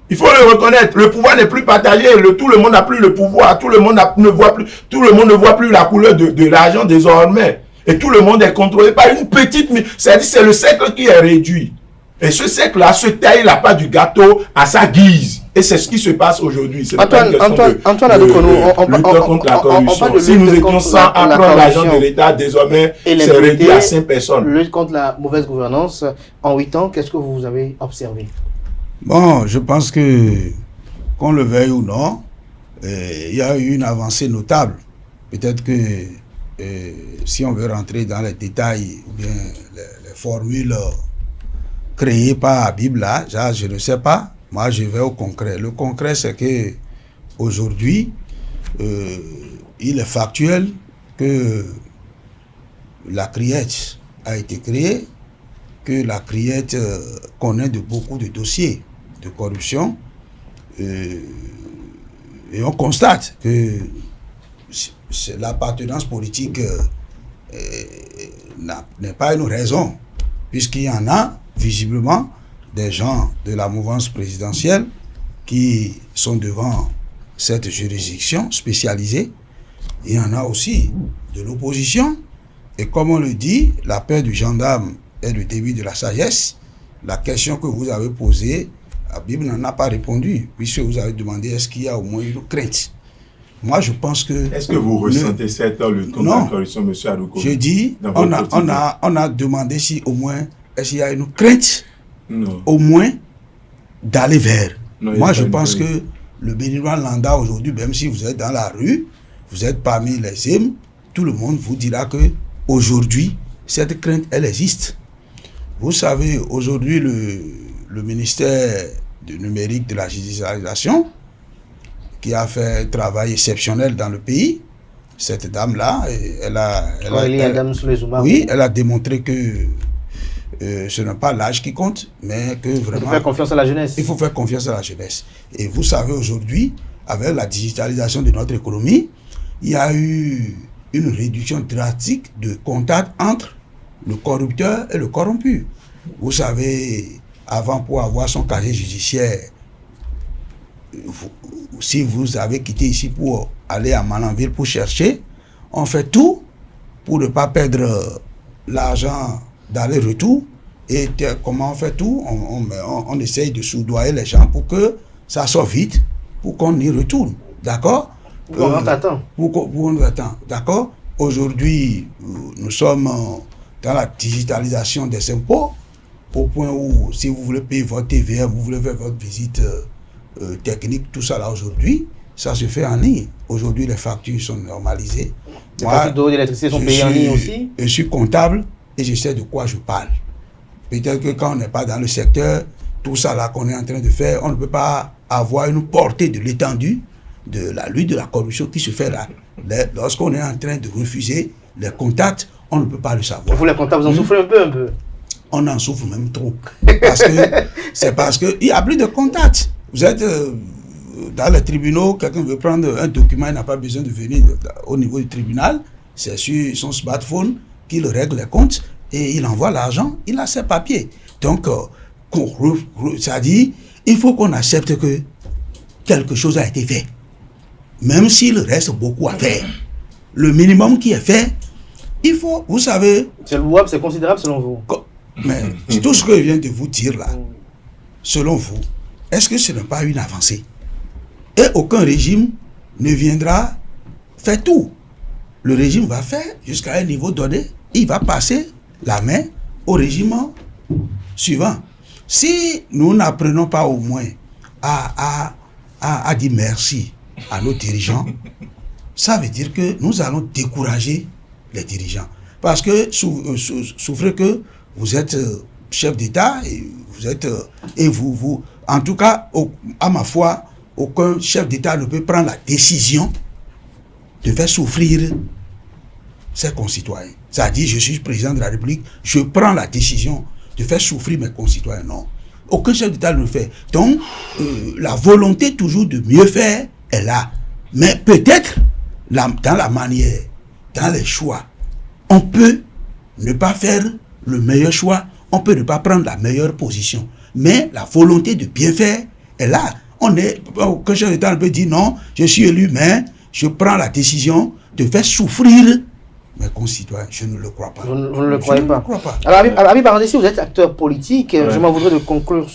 Il faut le reconnaître. Le pouvoir n'est plus partagé. Tout le monde n'a plus le pouvoir. Tout le monde ne voit plus la couleur de l'argent désormais. Et tout le monde est contrôlé par une petite... C'est-à-dire c'est le cercle qui est réduit. Et ce cercle-là se taille la part du gâteau à sa guise. Et c'est ce qui se passe aujourd'hui. C'est Antoine Adokono, lutte contre la corruption. Si nous étions 100 à prendre l'argent de l'État, désormais, c'est réduit à 5 personnes. Lutte contre la mauvaise gouvernance. En 8 ans, qu'est-ce que vous avez observé? Bon, je pense que, qu'on le veuille ou non, il y a eu une avancée notable. Peut-être que si on veut rentrer dans les détails ou bien les formules créées par Habib là, je ne sais pas. Moi, je vais au concret. Le concret, c'est que aujourd'hui, il est factuel que la CRIET a été créée, que la CRIET connaît beaucoup de dossiers de corruption, et on constate que l'appartenance politique n'est pas une raison, puisqu'il y en a visiblement des gens de la mouvance présidentielle qui sont devant cette juridiction spécialisée. Il y en a aussi de l'opposition. Et comme on le dit, la paix du gendarme est le début de la sagesse. La question que vous avez posée, la Bible n'en a pas répondu, puisque vous avez demandé est-ce qu'il y a au moins une crainte. Moi, je pense que... Est-ce que vous ressentez cette lutte contre la corruption, M. Adokono? Je dis, on a demandé si au moins, est-ce qu'il y a une crainte, au moins, d'aller vers. Moi, je pense que le Béninois lambda aujourd'hui, même si vous êtes dans la rue, vous êtes parmi les îmes, tout le monde vous dira que aujourd'hui, cette crainte, elle existe. Vous savez, aujourd'hui, le ministère du numérique de la digitalisation, qui a fait un travail exceptionnel dans le pays, cette dame-là, elle a démontré que ce n'est pas l'âge qui compte, mais que vraiment... Il faut faire confiance à la jeunesse. Il faut faire confiance à la jeunesse. Et vous savez, aujourd'hui, avec la digitalisation de notre économie, il y a eu une réduction drastique de contact entre le corrupteur et le corrompu. Vous savez, avant, pour avoir son casier judiciaire, si vous avez quitté ici pour aller à Malanville pour chercher, on fait tout pour ne pas perdre l'argent d'aller-retour. Et comment on fait tout? On essaye de soudoyer les gens pour que ça sorte vite, pour qu'on y retourne. D'accord? Pour on t'attend. Pour on attend. D'accord? Aujourd'hui, nous sommes dans la digitalisation des impôts, au point où, si vous voulez payer votre TVA, vous voulez faire votre visite technique, tout ça là aujourd'hui, ça se fait en ligne. Aujourd'hui, les factures sont normalisées. Les factures d'eau et d'électricité sont payées en ligne aussi? Je suis comptable et je sais de quoi je parle. Peut-être que quand on n'est pas dans le secteur, tout ça là qu'on est en train de faire, on ne peut pas avoir une portée de l'étendue de la lutte de la corruption qui se fait là. Lorsqu'on est en train de refuser les contacts, on ne peut pas le savoir. Vous, les comptables, vous en souffrez un peu. On en souffre même trop. C'est parce qu'il n'y a plus de contacts. Vous êtes dans les tribunaux, quelqu'un veut prendre un document, il n'a pas besoin de venir au niveau du tribunal. C'est sur son smartphone qu'il règle les comptes et il envoie l'argent, il a ses papiers. Donc, ça dit, il faut qu'on accepte que quelque chose a été fait. Même s'il reste beaucoup à faire. Le minimum qui est fait, il faut, vous savez... C'est louable, c'est considérable selon vous? Mais tout ce que je viens de vous dire là, selon vous, est-ce que ce n'est pas une avancée? Et aucun régime ne viendra faire tout. Le régime va faire jusqu'à un niveau donné, il va passer la main au régime suivant. Si nous n'apprenons pas au moins à dire merci à nos dirigeants, ça veut dire que nous allons décourager les dirigeants. Parce que souffrez que vous êtes chef d'État et vous êtes vous en tout cas, à ma foi, aucun chef d'État ne peut prendre la décision de faire souffrir ses concitoyens. Ça dit, je suis président de la République, je prends la décision de faire souffrir mes concitoyens. Non. Aucun chef d'État ne le fait. Donc, la volonté toujours de mieux faire est là. Mais peut-être, dans la manière, dans les choix, on peut ne pas faire le meilleur choix, on peut ne pas prendre la meilleure position. Mais la volonté de bien faire est là. Aucun chef d'État ne peut dire non, je suis élu, mais je prends la décision de faire souffrir mes concitoyens. Je ne le crois pas. Vous ne le croyez pas. Alors, Habib Arandessi, vous êtes acteur politique. Ouais. Je m'en voudrais de conclure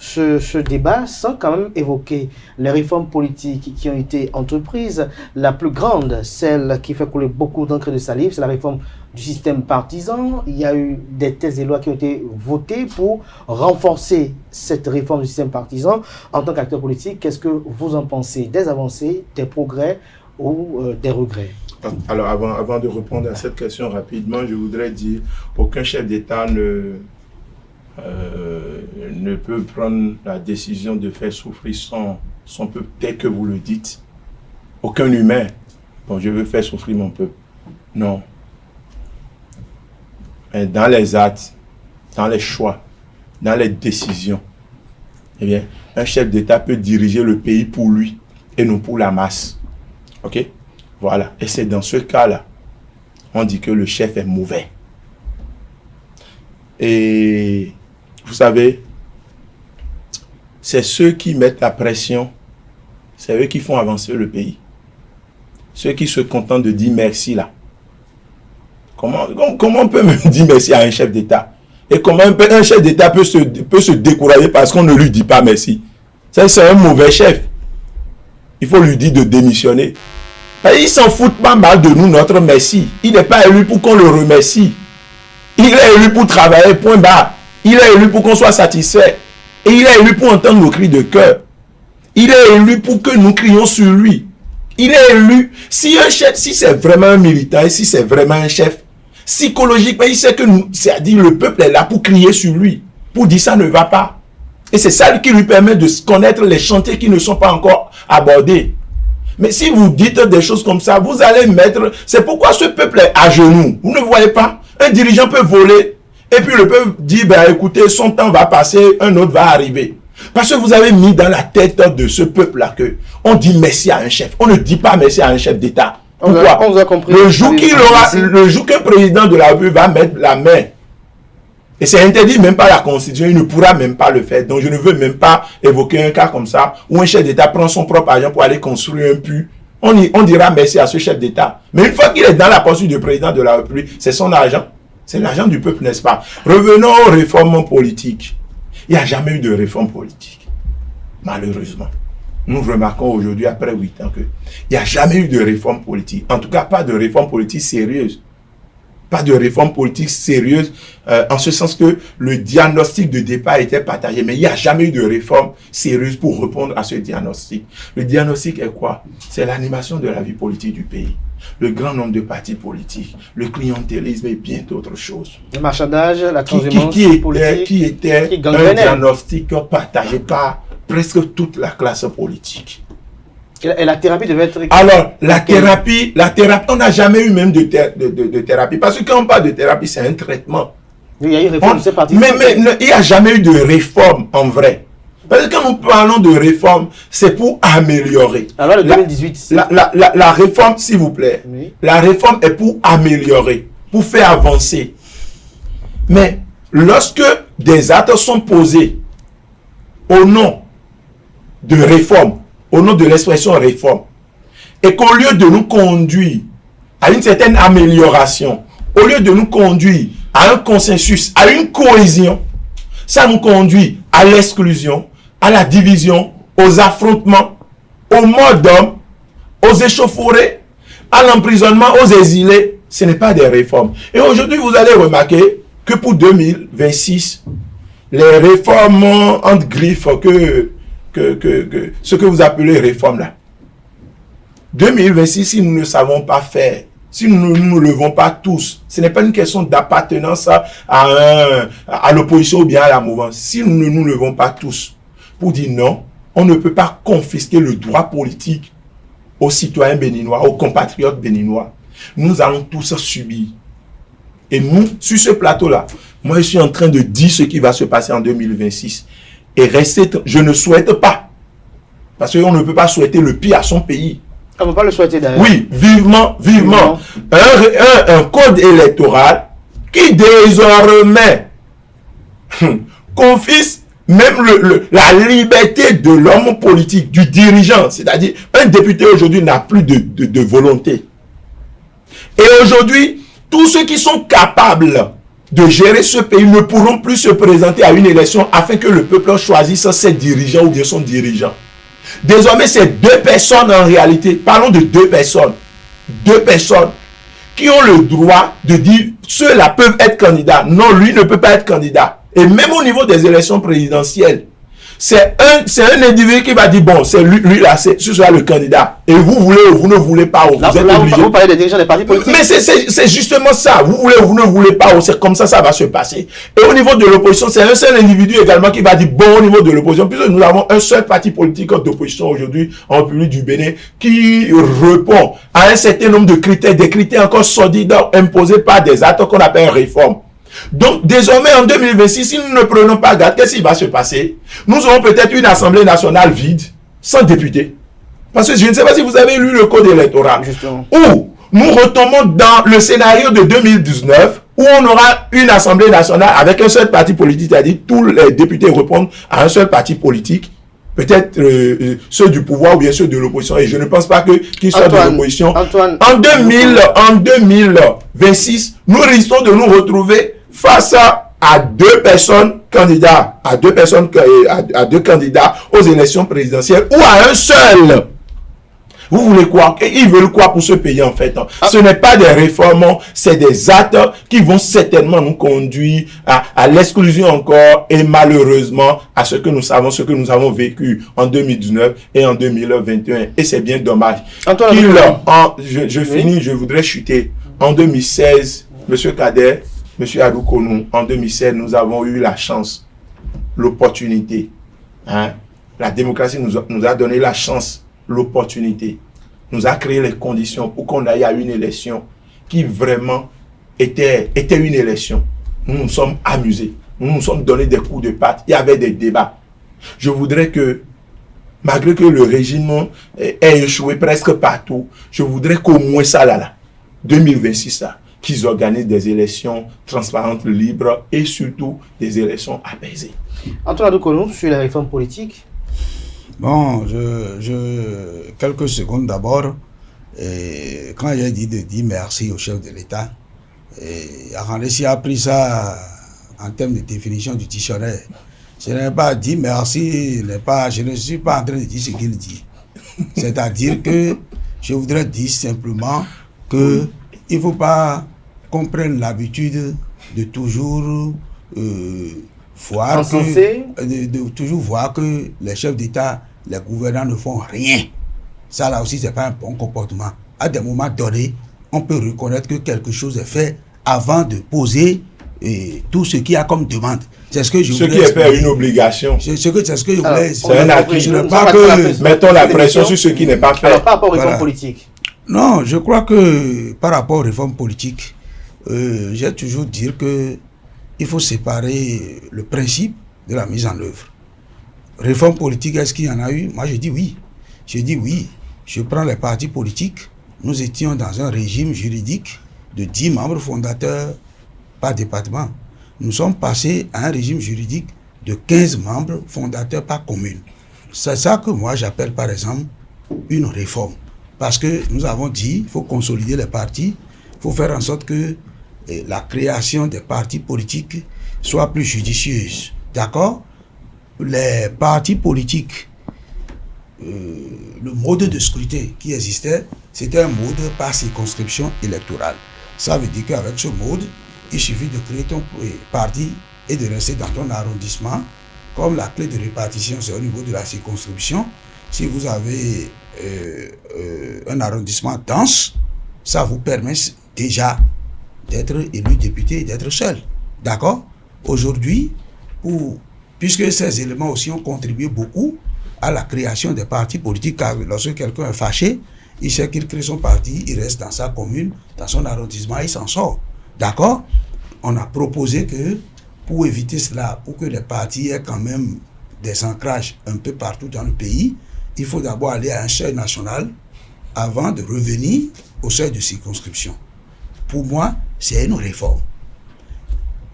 ce débat sans quand même évoquer les réformes politiques qui ont été entreprises. La plus grande, celle qui fait couler beaucoup d'encre de salive, c'est la réforme du système partisan. Il y a eu des textes et lois qui ont été votés pour renforcer cette réforme du système partisan. En tant qu'acteur politique, qu'est-ce que vous en pensez? Des avancées, des progrès ou des regrets? Alors, avant de répondre à cette question rapidement, je voudrais dire aucun chef d'État ne peut prendre la décision de faire souffrir son peuple tel que vous le dites. Aucun humain. Bon, je veux faire souffrir mon peuple. Non. Mais dans les actes, dans les choix, dans les décisions, eh bien, un chef d'État peut diriger le pays pour lui et non pour la masse. OK? Voilà. Et c'est dans ce cas-là, on dit que le chef est mauvais. Et vous savez, c'est ceux qui mettent la pression, c'est eux qui font avancer le pays. Ceux qui se contentent de dire merci là. Comment on peut même dire merci à un chef d'État? Et comment un chef d'État peut se décourager parce qu'on ne lui dit pas merci? C'est un mauvais chef. Il faut lui dire de démissionner. Il s'en fout pas mal de nous, notre merci. Il n'est pas élu pour qu'on le remercie. Il est élu pour travailler, point barre. Il est élu pour qu'on soit satisfait. Et il est élu pour entendre nos cris de cœur. Il est élu pour que nous crions sur lui. Il est élu. Si un chef, si c'est vraiment un militant, et si c'est vraiment un chef, psychologiquement, il sait que c'est-à-dire le peuple est là pour crier sur lui. Pour dire ça ne va pas. Et c'est ça qui lui permet de connaître les chantiers qui ne sont pas encore abordés. Mais si vous dites des choses comme ça, vous allez mettre... C'est pourquoi ce peuple est à genoux. Vous ne voyez pas? Un dirigeant peut voler. Et puis le peuple dit, ben écoutez, son temps va passer, un autre va arriver. Parce que vous avez mis dans la tête de ce peuple-là que on dit merci à un chef. On ne dit pas merci à un chef d'État. Pourquoi? On vous a compris. Le jour qu'un président de la République va mettre la main, et c'est interdit même par la Constitution, il ne pourra même pas le faire. Donc je ne veux même pas évoquer un cas comme ça, où un chef d'État prend son propre argent pour aller construire un puits. On dira merci à ce chef d'État. Mais une fois qu'il est dans la posture du président de la République, c'est son argent. C'est l'argent du peuple, n'est-ce pas? Revenons aux réformes politiques. Il n'y a jamais eu de réforme politique. Malheureusement. Nous remarquons aujourd'hui, après 8 ans, qu'il n'y a jamais eu de réforme politique. En tout cas, pas de réforme politique sérieuse. Pas de réforme politique sérieuse, en ce sens que le diagnostic de départ était partagé. Mais il n'y a jamais eu de réforme sérieuse pour répondre à ce diagnostic. Le diagnostic est quoi? C'est l'animation de la vie politique du pays. Le grand nombre de partis politiques, le clientélisme et bien d'autres choses. Le marchandage, la transhumance politique. Qui était un diagnostic partagé par presque toute la classe politique. Et la thérapie devait être... Alors, la thérapie, on n'a jamais eu même de thérapie. Parce que quand on parle de thérapie, c'est un traitement. Il y a eu une réforme, c'est parti. Mais il n'y a jamais eu de réforme en vrai. Parce que quand nous parlons de réforme, c'est pour améliorer. Alors, le 2018... La réforme, s'il vous plaît, oui. La réforme est pour améliorer, pour faire avancer. Mais lorsque des actes sont posés au nom de réforme, au nom de l'expression réforme, et qu'au lieu de nous conduire à une certaine amélioration, au lieu de nous conduire à un consensus, à une cohésion, ça nous conduit à l'exclusion, à la division, aux affrontements, aux morts d'hommes, aux échauffourées, à l'emprisonnement, aux exilés. Ce n'est pas des réformes. Et aujourd'hui, vous allez remarquer que pour 2026, les réformes entre griffes ce que vous appelez réforme là. 2026, si nous ne savons pas faire, si nous ne nous levons pas tous, ce n'est pas une question d'appartenance à l'opposition ou bien à la mouvance. Si nous ne nous levons pas tous pour dire non, on ne peut pas confisquer le droit politique aux citoyens béninois, aux compatriotes béninois. Nous allons tous subir. Et nous, sur ce plateau-là, moi je suis en train de dire ce qui va se passer en 2026. Et rester, je ne souhaite pas. Parce qu'on ne peut pas souhaiter le pire à son pays. On ne peut pas le souhaiter d'ailleurs. Oui, vivement. Un code électoral qui désormais confisque même la liberté de l'homme politique, du dirigeant. C'est-à-dire, un député aujourd'hui n'a plus de volonté. Et aujourd'hui, tous ceux qui sont capables de gérer ce pays ne pourront plus se présenter à une élection afin que le peuple choisisse ses dirigeants ou bien son dirigeant. Désormais, c'est deux personnes en réalité, parlons de deux personnes qui ont le droit de dire ceux-là peuvent être candidats. Non, lui ne peut pas être candidat. Et même au niveau des élections présidentielles, c'est un individu qui va dire bon, c'est lui là, ce sera le candidat. Et vous voulez ou vous ne voulez pas, vous êtes obligé. Vous parlez des dirigeants des partis politiques. Mais c'est justement ça. Vous voulez ou vous ne voulez pas, c'est comme ça va se passer. Et au niveau de l'opposition, c'est un seul individu également qui va dire bon au niveau de l'opposition. Puisque nous avons un seul parti politique d'opposition aujourd'hui en République du Bénin qui répond à un certain nombre de critères, des critères encore sordides imposés par des actes qu'on appelle réformes. Donc, désormais, en 2026, si nous ne prenons pas garde, qu'est-ce qui va se passer? Nous aurons peut-être une Assemblée nationale vide, sans députés. Parce que je ne sais pas si vous avez lu le code électoral. Justement. Ou nous retombons dans le scénario de 2019, où on aura une Assemblée nationale avec un seul parti politique, c'est-à-dire tous les députés répondent à un seul parti politique. Peut-être ceux du pouvoir ou bien ceux de l'opposition. Et je ne pense pas qu'ils soient de l'opposition. En 2026, nous risquons de nous retrouver face à deux personnes candidats, à deux candidats aux élections présidentielles ou à un seul. Vous voulez quoi? Ils veulent quoi pour ce pays en fait? Ce n'est pas des réformes, c'est des actes qui vont certainement nous conduire à l'exclusion encore et malheureusement à ce que nous savons, ce que nous avons vécu en 2019 et en 2021. Et c'est bien dommage. Je finis, je voudrais chuter. En 2016, M. Kader, M. Adoukonou, en 2016, nous avons eu la chance, l'opportunité. La démocratie nous a donné la chance, l'opportunité, nous a créé les conditions pour qu'on aille à une élection qui vraiment était une élection. Nous nous sommes amusés, nous nous sommes donné des coups de patte, il y avait des débats. Je voudrais que, malgré que le régime ait échoué presque partout, je voudrais qu'au moins ça là, 2026 là, qu'ils organisent des élections transparentes, libres et surtout des élections apaisées. Antoine Adoukonou, sur la réforme politique. Bon, quelques secondes d'abord. Quand j'ai dit de dire merci au chef de l'État, Arandessi a pris ça en termes de définition du dictionnaire. Je n'ai pas dit merci, je ne suis pas en train de dire ce qu'il dit. C'est-à-dire que je voudrais dire simplement qu'il ne faut pas qu'on prenne l'habitude de toujours voir toujours voir que les chefs d'État, les gouvernants ne font rien. Ça là aussi, c'est pas un bon comportement. À des moments donnés, on peut reconnaître que quelque chose est fait avant de poser tout ce qu'il y a comme demande. C'est ce que je voulais expliquer. Ce qui est fait une obligation. C'est ce que je voulais c'est un acquis. Mettons la pression sur ce qui n'est pas fait. Alors, par rapport aux réformes politiques. Non, je crois que par rapport aux réformes politiques, j'ai toujours dit que il faut séparer le principe de la mise en œuvre. Réforme politique, est-ce qu'il y en a eu? Moi, je dis oui. Je dis oui. Je prends les partis politiques. Nous étions dans un régime juridique de 10 membres fondateurs par département. Nous sommes passés à un régime juridique de 15 membres fondateurs par commune. C'est ça que moi, j'appelle par exemple une réforme. Parce que nous avons dit qu'il faut consolider les partis, il faut faire en sorte que la création des partis politiques soit plus judicieuse. D'accord? Les partis politiques, le mode de scrutin qui existait, c'était un mode par circonscription électorale. Ça veut dire qu'avec ce mode, il suffit de créer ton parti et de rester dans ton arrondissement. Comme la clé de répartition, c'est au niveau de la circonscription. Si vous avez un arrondissement dense, ça vous permet déjà d'être élu député et d'être seul. D'accord? Aujourd'hui, puisque ces éléments aussi ont contribué beaucoup à la création des partis politiques, car lorsque quelqu'un est fâché, il sait qu'il crée son parti, il reste dans sa commune, dans son arrondissement, il s'en sort. D'accord? On a proposé que, pour éviter cela, pour que les partis aient quand même des ancrages un peu partout dans le pays, il faut d'abord aller à un seuil national avant de revenir au seuil de circonscription. Pour moi, c'est une réforme.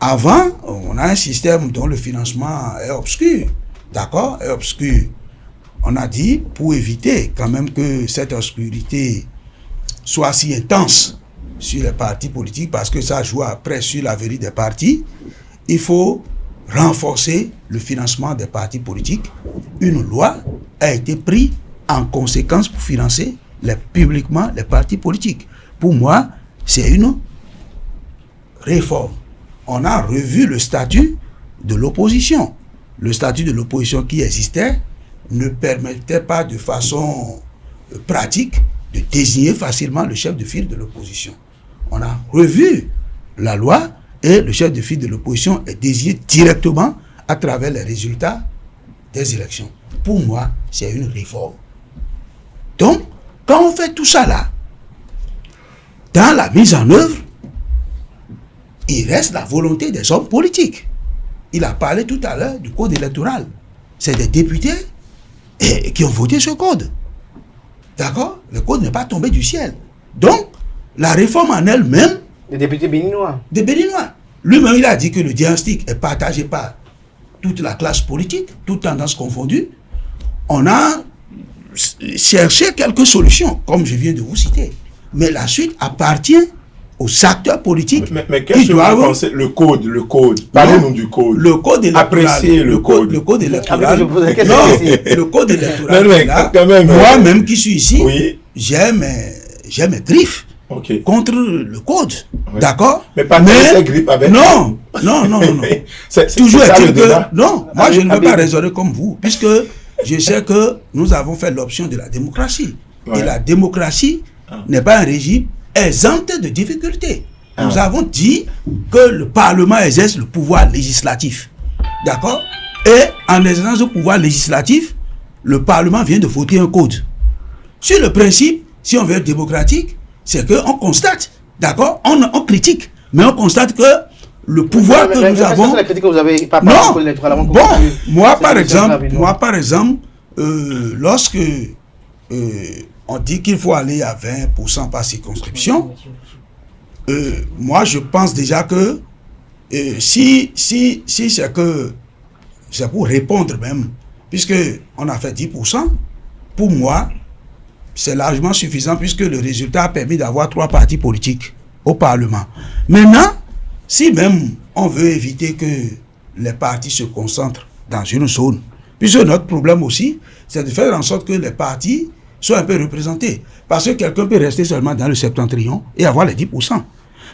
Avant, on a un système dont le financement est obscur. D'accord? Est obscur. On a dit, pour éviter quand même que cette obscurité soit si intense, sur les partis politiques parce que ça joue après sur l'avenir des partis. Il faut renforcer le financement des partis politiques. Une loi a été prise en conséquence pour financer publiquement les partis politiques. Pour moi, c'est une réforme. On a revu le statut de l'opposition. Le statut de l'opposition qui existait ne permettait pas de façon pratique de désigner facilement le chef de file de l'opposition. On a revu la loi et le chef de file de l'opposition est désigné directement à travers les résultats des élections. Pour moi, c'est une réforme. Donc, quand on fait tout ça là, dans la mise en œuvre, il reste la volonté des hommes politiques. Il a parlé tout à l'heure du code électoral. C'est des députés qui ont voté ce code. D'accord? Le code n'est pas tombé du ciel. Donc, la réforme en elle-même... Des députés béninois. Des béninois. Lui-même, il a dit que le diagnostic est partagé par toute la classe politique, toutes tendances confondues. On a cherché quelques solutions, comme je viens de vous citer. Mais la suite appartient aux acteurs politiques. Mais qu'est-ce que vous pensez? Le code. Parlez-nous du code. Le code électoral. Appréciez le code. Le code électoral. Non, le code électoral. Moi-même qui suis ici, oui. j'ai mes griffes contre le code. Oui. D'accord? Mais pas ces griffes avec... Non. Toujours est-il que... Non, moi je ne veux pas raisonner comme vous, puisque je sais que nous avons fait l'option de la démocratie. Ouais. Et la démocratie n'est pas un régime exempt de difficultés. Nous avons dit que le Parlement exerce le pouvoir législatif. D'accord? Et en exerçant ce pouvoir législatif, le Parlement vient de voter un code. Sur le principe, si on veut être démocratique, c'est qu'on constate, d'accord? On critique, mais on constate que le pouvoir que nous avons... La critique que vous avez pas non, bon, moi par exemple, lorsque on dit qu'il faut aller à 20% par circonscription, moi je pense déjà que si c'est que c'est pour répondre même, puisque on a fait 10%, pour moi c'est largement suffisant puisque le résultat a permis d'avoir 3 partis politiques au Parlement. Maintenant, si même on veut éviter que les partis se concentrent dans une zone, puisque notre problème aussi, c'est de faire en sorte que les partis soient un peu représentés. Parce que quelqu'un peut rester seulement dans le septentrion et avoir les 10%.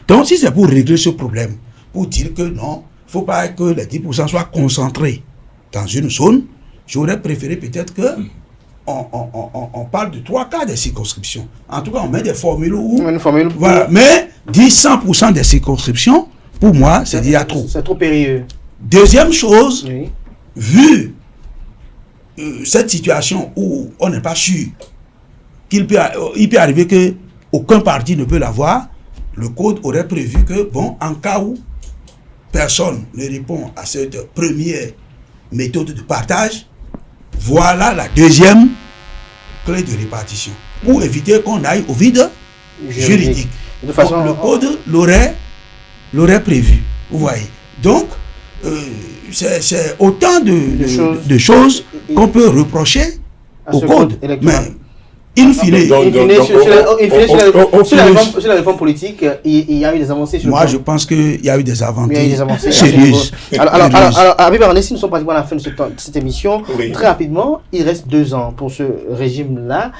Donc si c'est pour régler ce problème, pour dire que non, il ne faut pas que les 10% soient concentrés dans une zone, j'aurais préféré peut-être que on parle de 3 quarts des circonscriptions. En tout cas, on met des formules où... Voilà. Mais 100% des circonscriptions, pour moi, c'est déjà trop. C'est trop périlleux. Deuxième chose, oui. Vu cette situation où on n'est pas sûr il peut arriver qu'aucun parti ne peut l'avoir, le code aurait prévu que, bon, en cas où personne ne répond à cette première méthode de partage, voilà la deuxième clé de répartition, pour éviter qu'on aille au vide juridique. De façon, le code l'aurait prévu, vous voyez. Donc, c'est autant de choses qu'on peut reprocher au code. Mais, in fine, sur la réforme politique, il y a eu des avancées. Moi, je pense qu'il y a eu des avancées sérieuses. Alors, Habib Arandessi, nous sommes pratiquement à la fin de cette émission. Oui. Très rapidement, il reste 2 ans pour ce régime-là.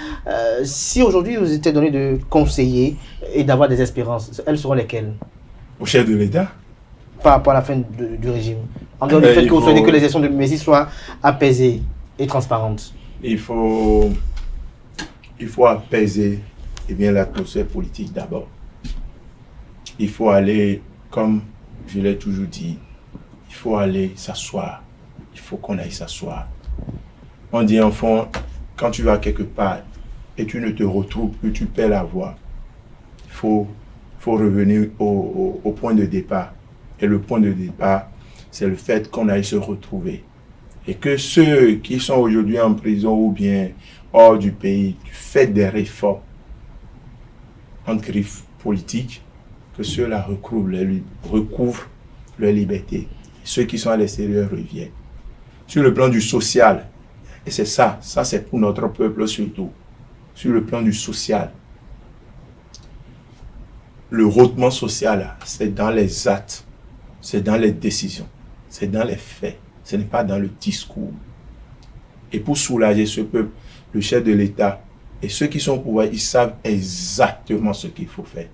Si aujourd'hui vous étiez donné de conseiller et d'avoir des espérances, elles seront lesquelles? Au chef de l'État? Par rapport à la fin du régime. En dehors du fait que vous souhaitez que les élections de Messi soient apaisées et transparentes. Il faut apaiser l'atmosphère politique d'abord. Il faut aller, comme je l'ai toujours dit, il faut aller s'asseoir. Il faut qu'on aille s'asseoir. On dit, enfant, quand tu vas quelque part et tu ne te retrouves plus, tu perds la voie. Il faut revenir au point de départ. Et le point de départ, c'est le fait qu'on aille se retrouver. Et que ceux qui sont aujourd'hui en prison ou bien hors du pays, du fait des réformes en griffe politique, que ceux-là recouvrent leur liberté. Et ceux qui sont à l'extérieur reviennent. Sur le plan du social, et c'est ça c'est pour notre peuple surtout, sur le plan du social, le rôdement social, c'est dans les actes, c'est dans les décisions, c'est dans les faits, ce n'est pas dans le discours. Et pour soulager ce peuple, le chef de l'État et ceux qui sont au pouvoir, ils savent exactement ce qu'il faut faire.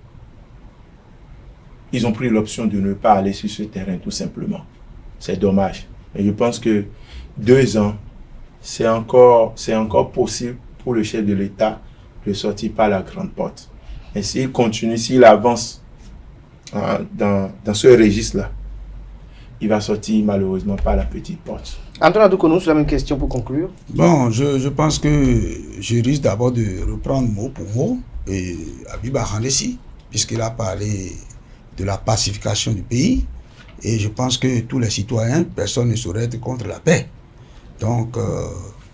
Ils ont pris l'option de ne pas aller sur ce terrain, tout simplement. C'est dommage. Mais je pense que 2 ans, c'est encore possible pour le chef de l'État de sortir par la grande porte. Et s'il continue, s'il avance dans ce registre-là, il va sortir malheureusement par la petite porte. Antoine Adoukonou, c'est la même question pour conclure. Bon, je pense que je risque d'abord de reprendre mot pour mot et Habib Arhandessi, puisqu'il a parlé de la pacification du pays. Et je pense que tous les citoyens, personne ne saurait être contre la paix. Donc,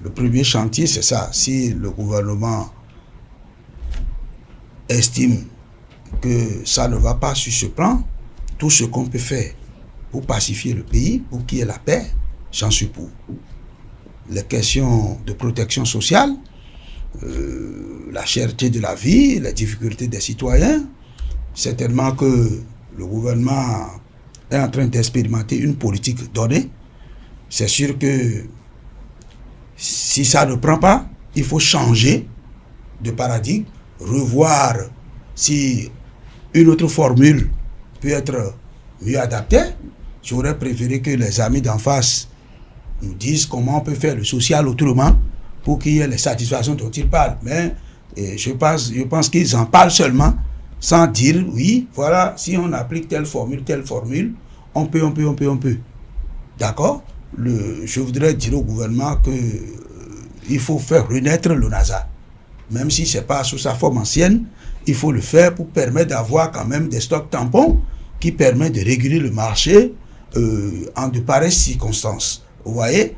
le premier chantier, c'est ça. Si le gouvernement estime que ça ne va pas sur ce plan, tout ce qu'on peut faire pour pacifier le pays, pour qu'il y ait la paix, j'en suis pour. Les questions de protection sociale, la cherté de la vie, les difficultés des citoyens, certainement que le gouvernement est en train d'expérimenter une politique donnée. C'est sûr que si ça ne prend pas, il faut changer de paradigme, revoir si une autre formule peut être mieux adaptée. J'aurais préféré que les amis d'en face nous disent comment on peut faire le social autrement pour qu'il y ait les satisfactions dont ils parlent. Mais je pense qu'ils en parlent seulement sans dire, oui, voilà, si on applique telle formule, on peut. D'accord? Je voudrais dire au gouvernement qu'il faut faire renaître le NASA. Même si ce n'est pas sous sa forme ancienne, il faut le faire pour permettre d'avoir quand même des stocks tampons qui permettent de réguler le marché en de pareilles circonstances. Vous voyez,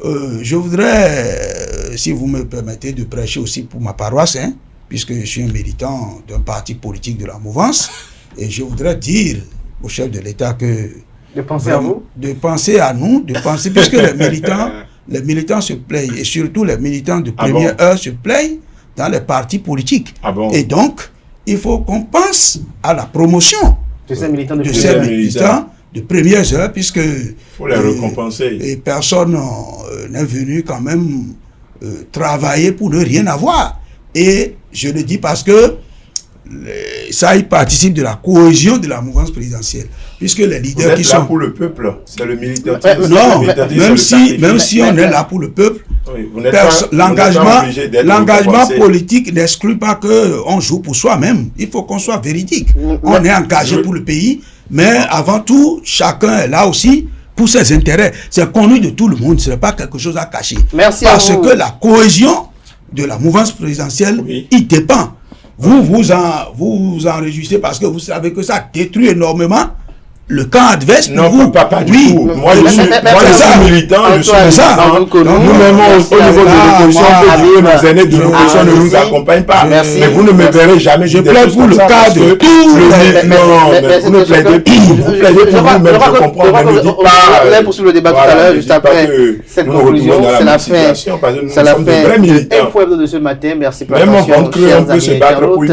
je voudrais, si vous me permettez, de prêcher aussi pour ma paroisse, puisque je suis un militant d'un parti politique de la mouvance, et je voudrais dire au chef de l'État que... De penser à vous? De penser à nous, puisque les militants se plaignent, et surtout les militants de première heure se plaignent dans les partis politiques. Et donc, il faut qu'on pense à la promotion de ces militants de première heure, puisque... Il faut les récompenser. Et personne n'est venu quand même travailler pour ne rien avoir. Et je le dis parce que ça y participe de la cohésion de la mouvance présidentielle. Puisque les leaders qui sont... pour le peuple, c'est le militantisme. Non, même si on est là pour le peuple, l'engagement politique n'exclut pas qu'on joue pour soi-même. Il faut qu'on soit véridique. On est engagé pour le pays, mais avant tout, chacun est là aussi pour ses intérêts. C'est connu de tout le monde, ce n'est pas quelque chose à cacher. Parce que la cohésion de la mouvance présidentielle, il dépend. Vous en réjouissez parce que vous savez que ça détruit énormément le camp adverse. Non, pas du tout. Moi, je suis militant, je suis militant. Nous-mêmes, au niveau de l'opposition, nos aînés de l'opposition ne nous accompagnent pas. Mais vous ne me verrez jamais. Je plaide pour le cas de tout. Non, vous ne plaidez plus. Vous plaidez pour vous-même, je comprends. Mais ne dites pas. On allait poursuivre le débat tout à l'heure, juste après cette conclusion. C'est la fin. C'est la fin. Info de ce matin. Merci pour l'attention, chers amis internautes.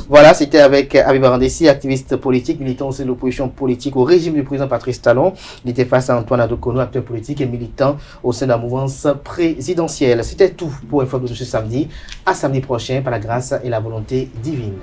Voilà, c'était avec Habib Arhandessi, activiste politique, militant de l'opposition politique au régime du président Patrice Talon. Il était face à Antoine Adoukonou, acteur politique et militant au sein de la mouvance présidentielle. C'était tout pour Info de ce samedi. À samedi prochain, par la grâce et la volonté divine.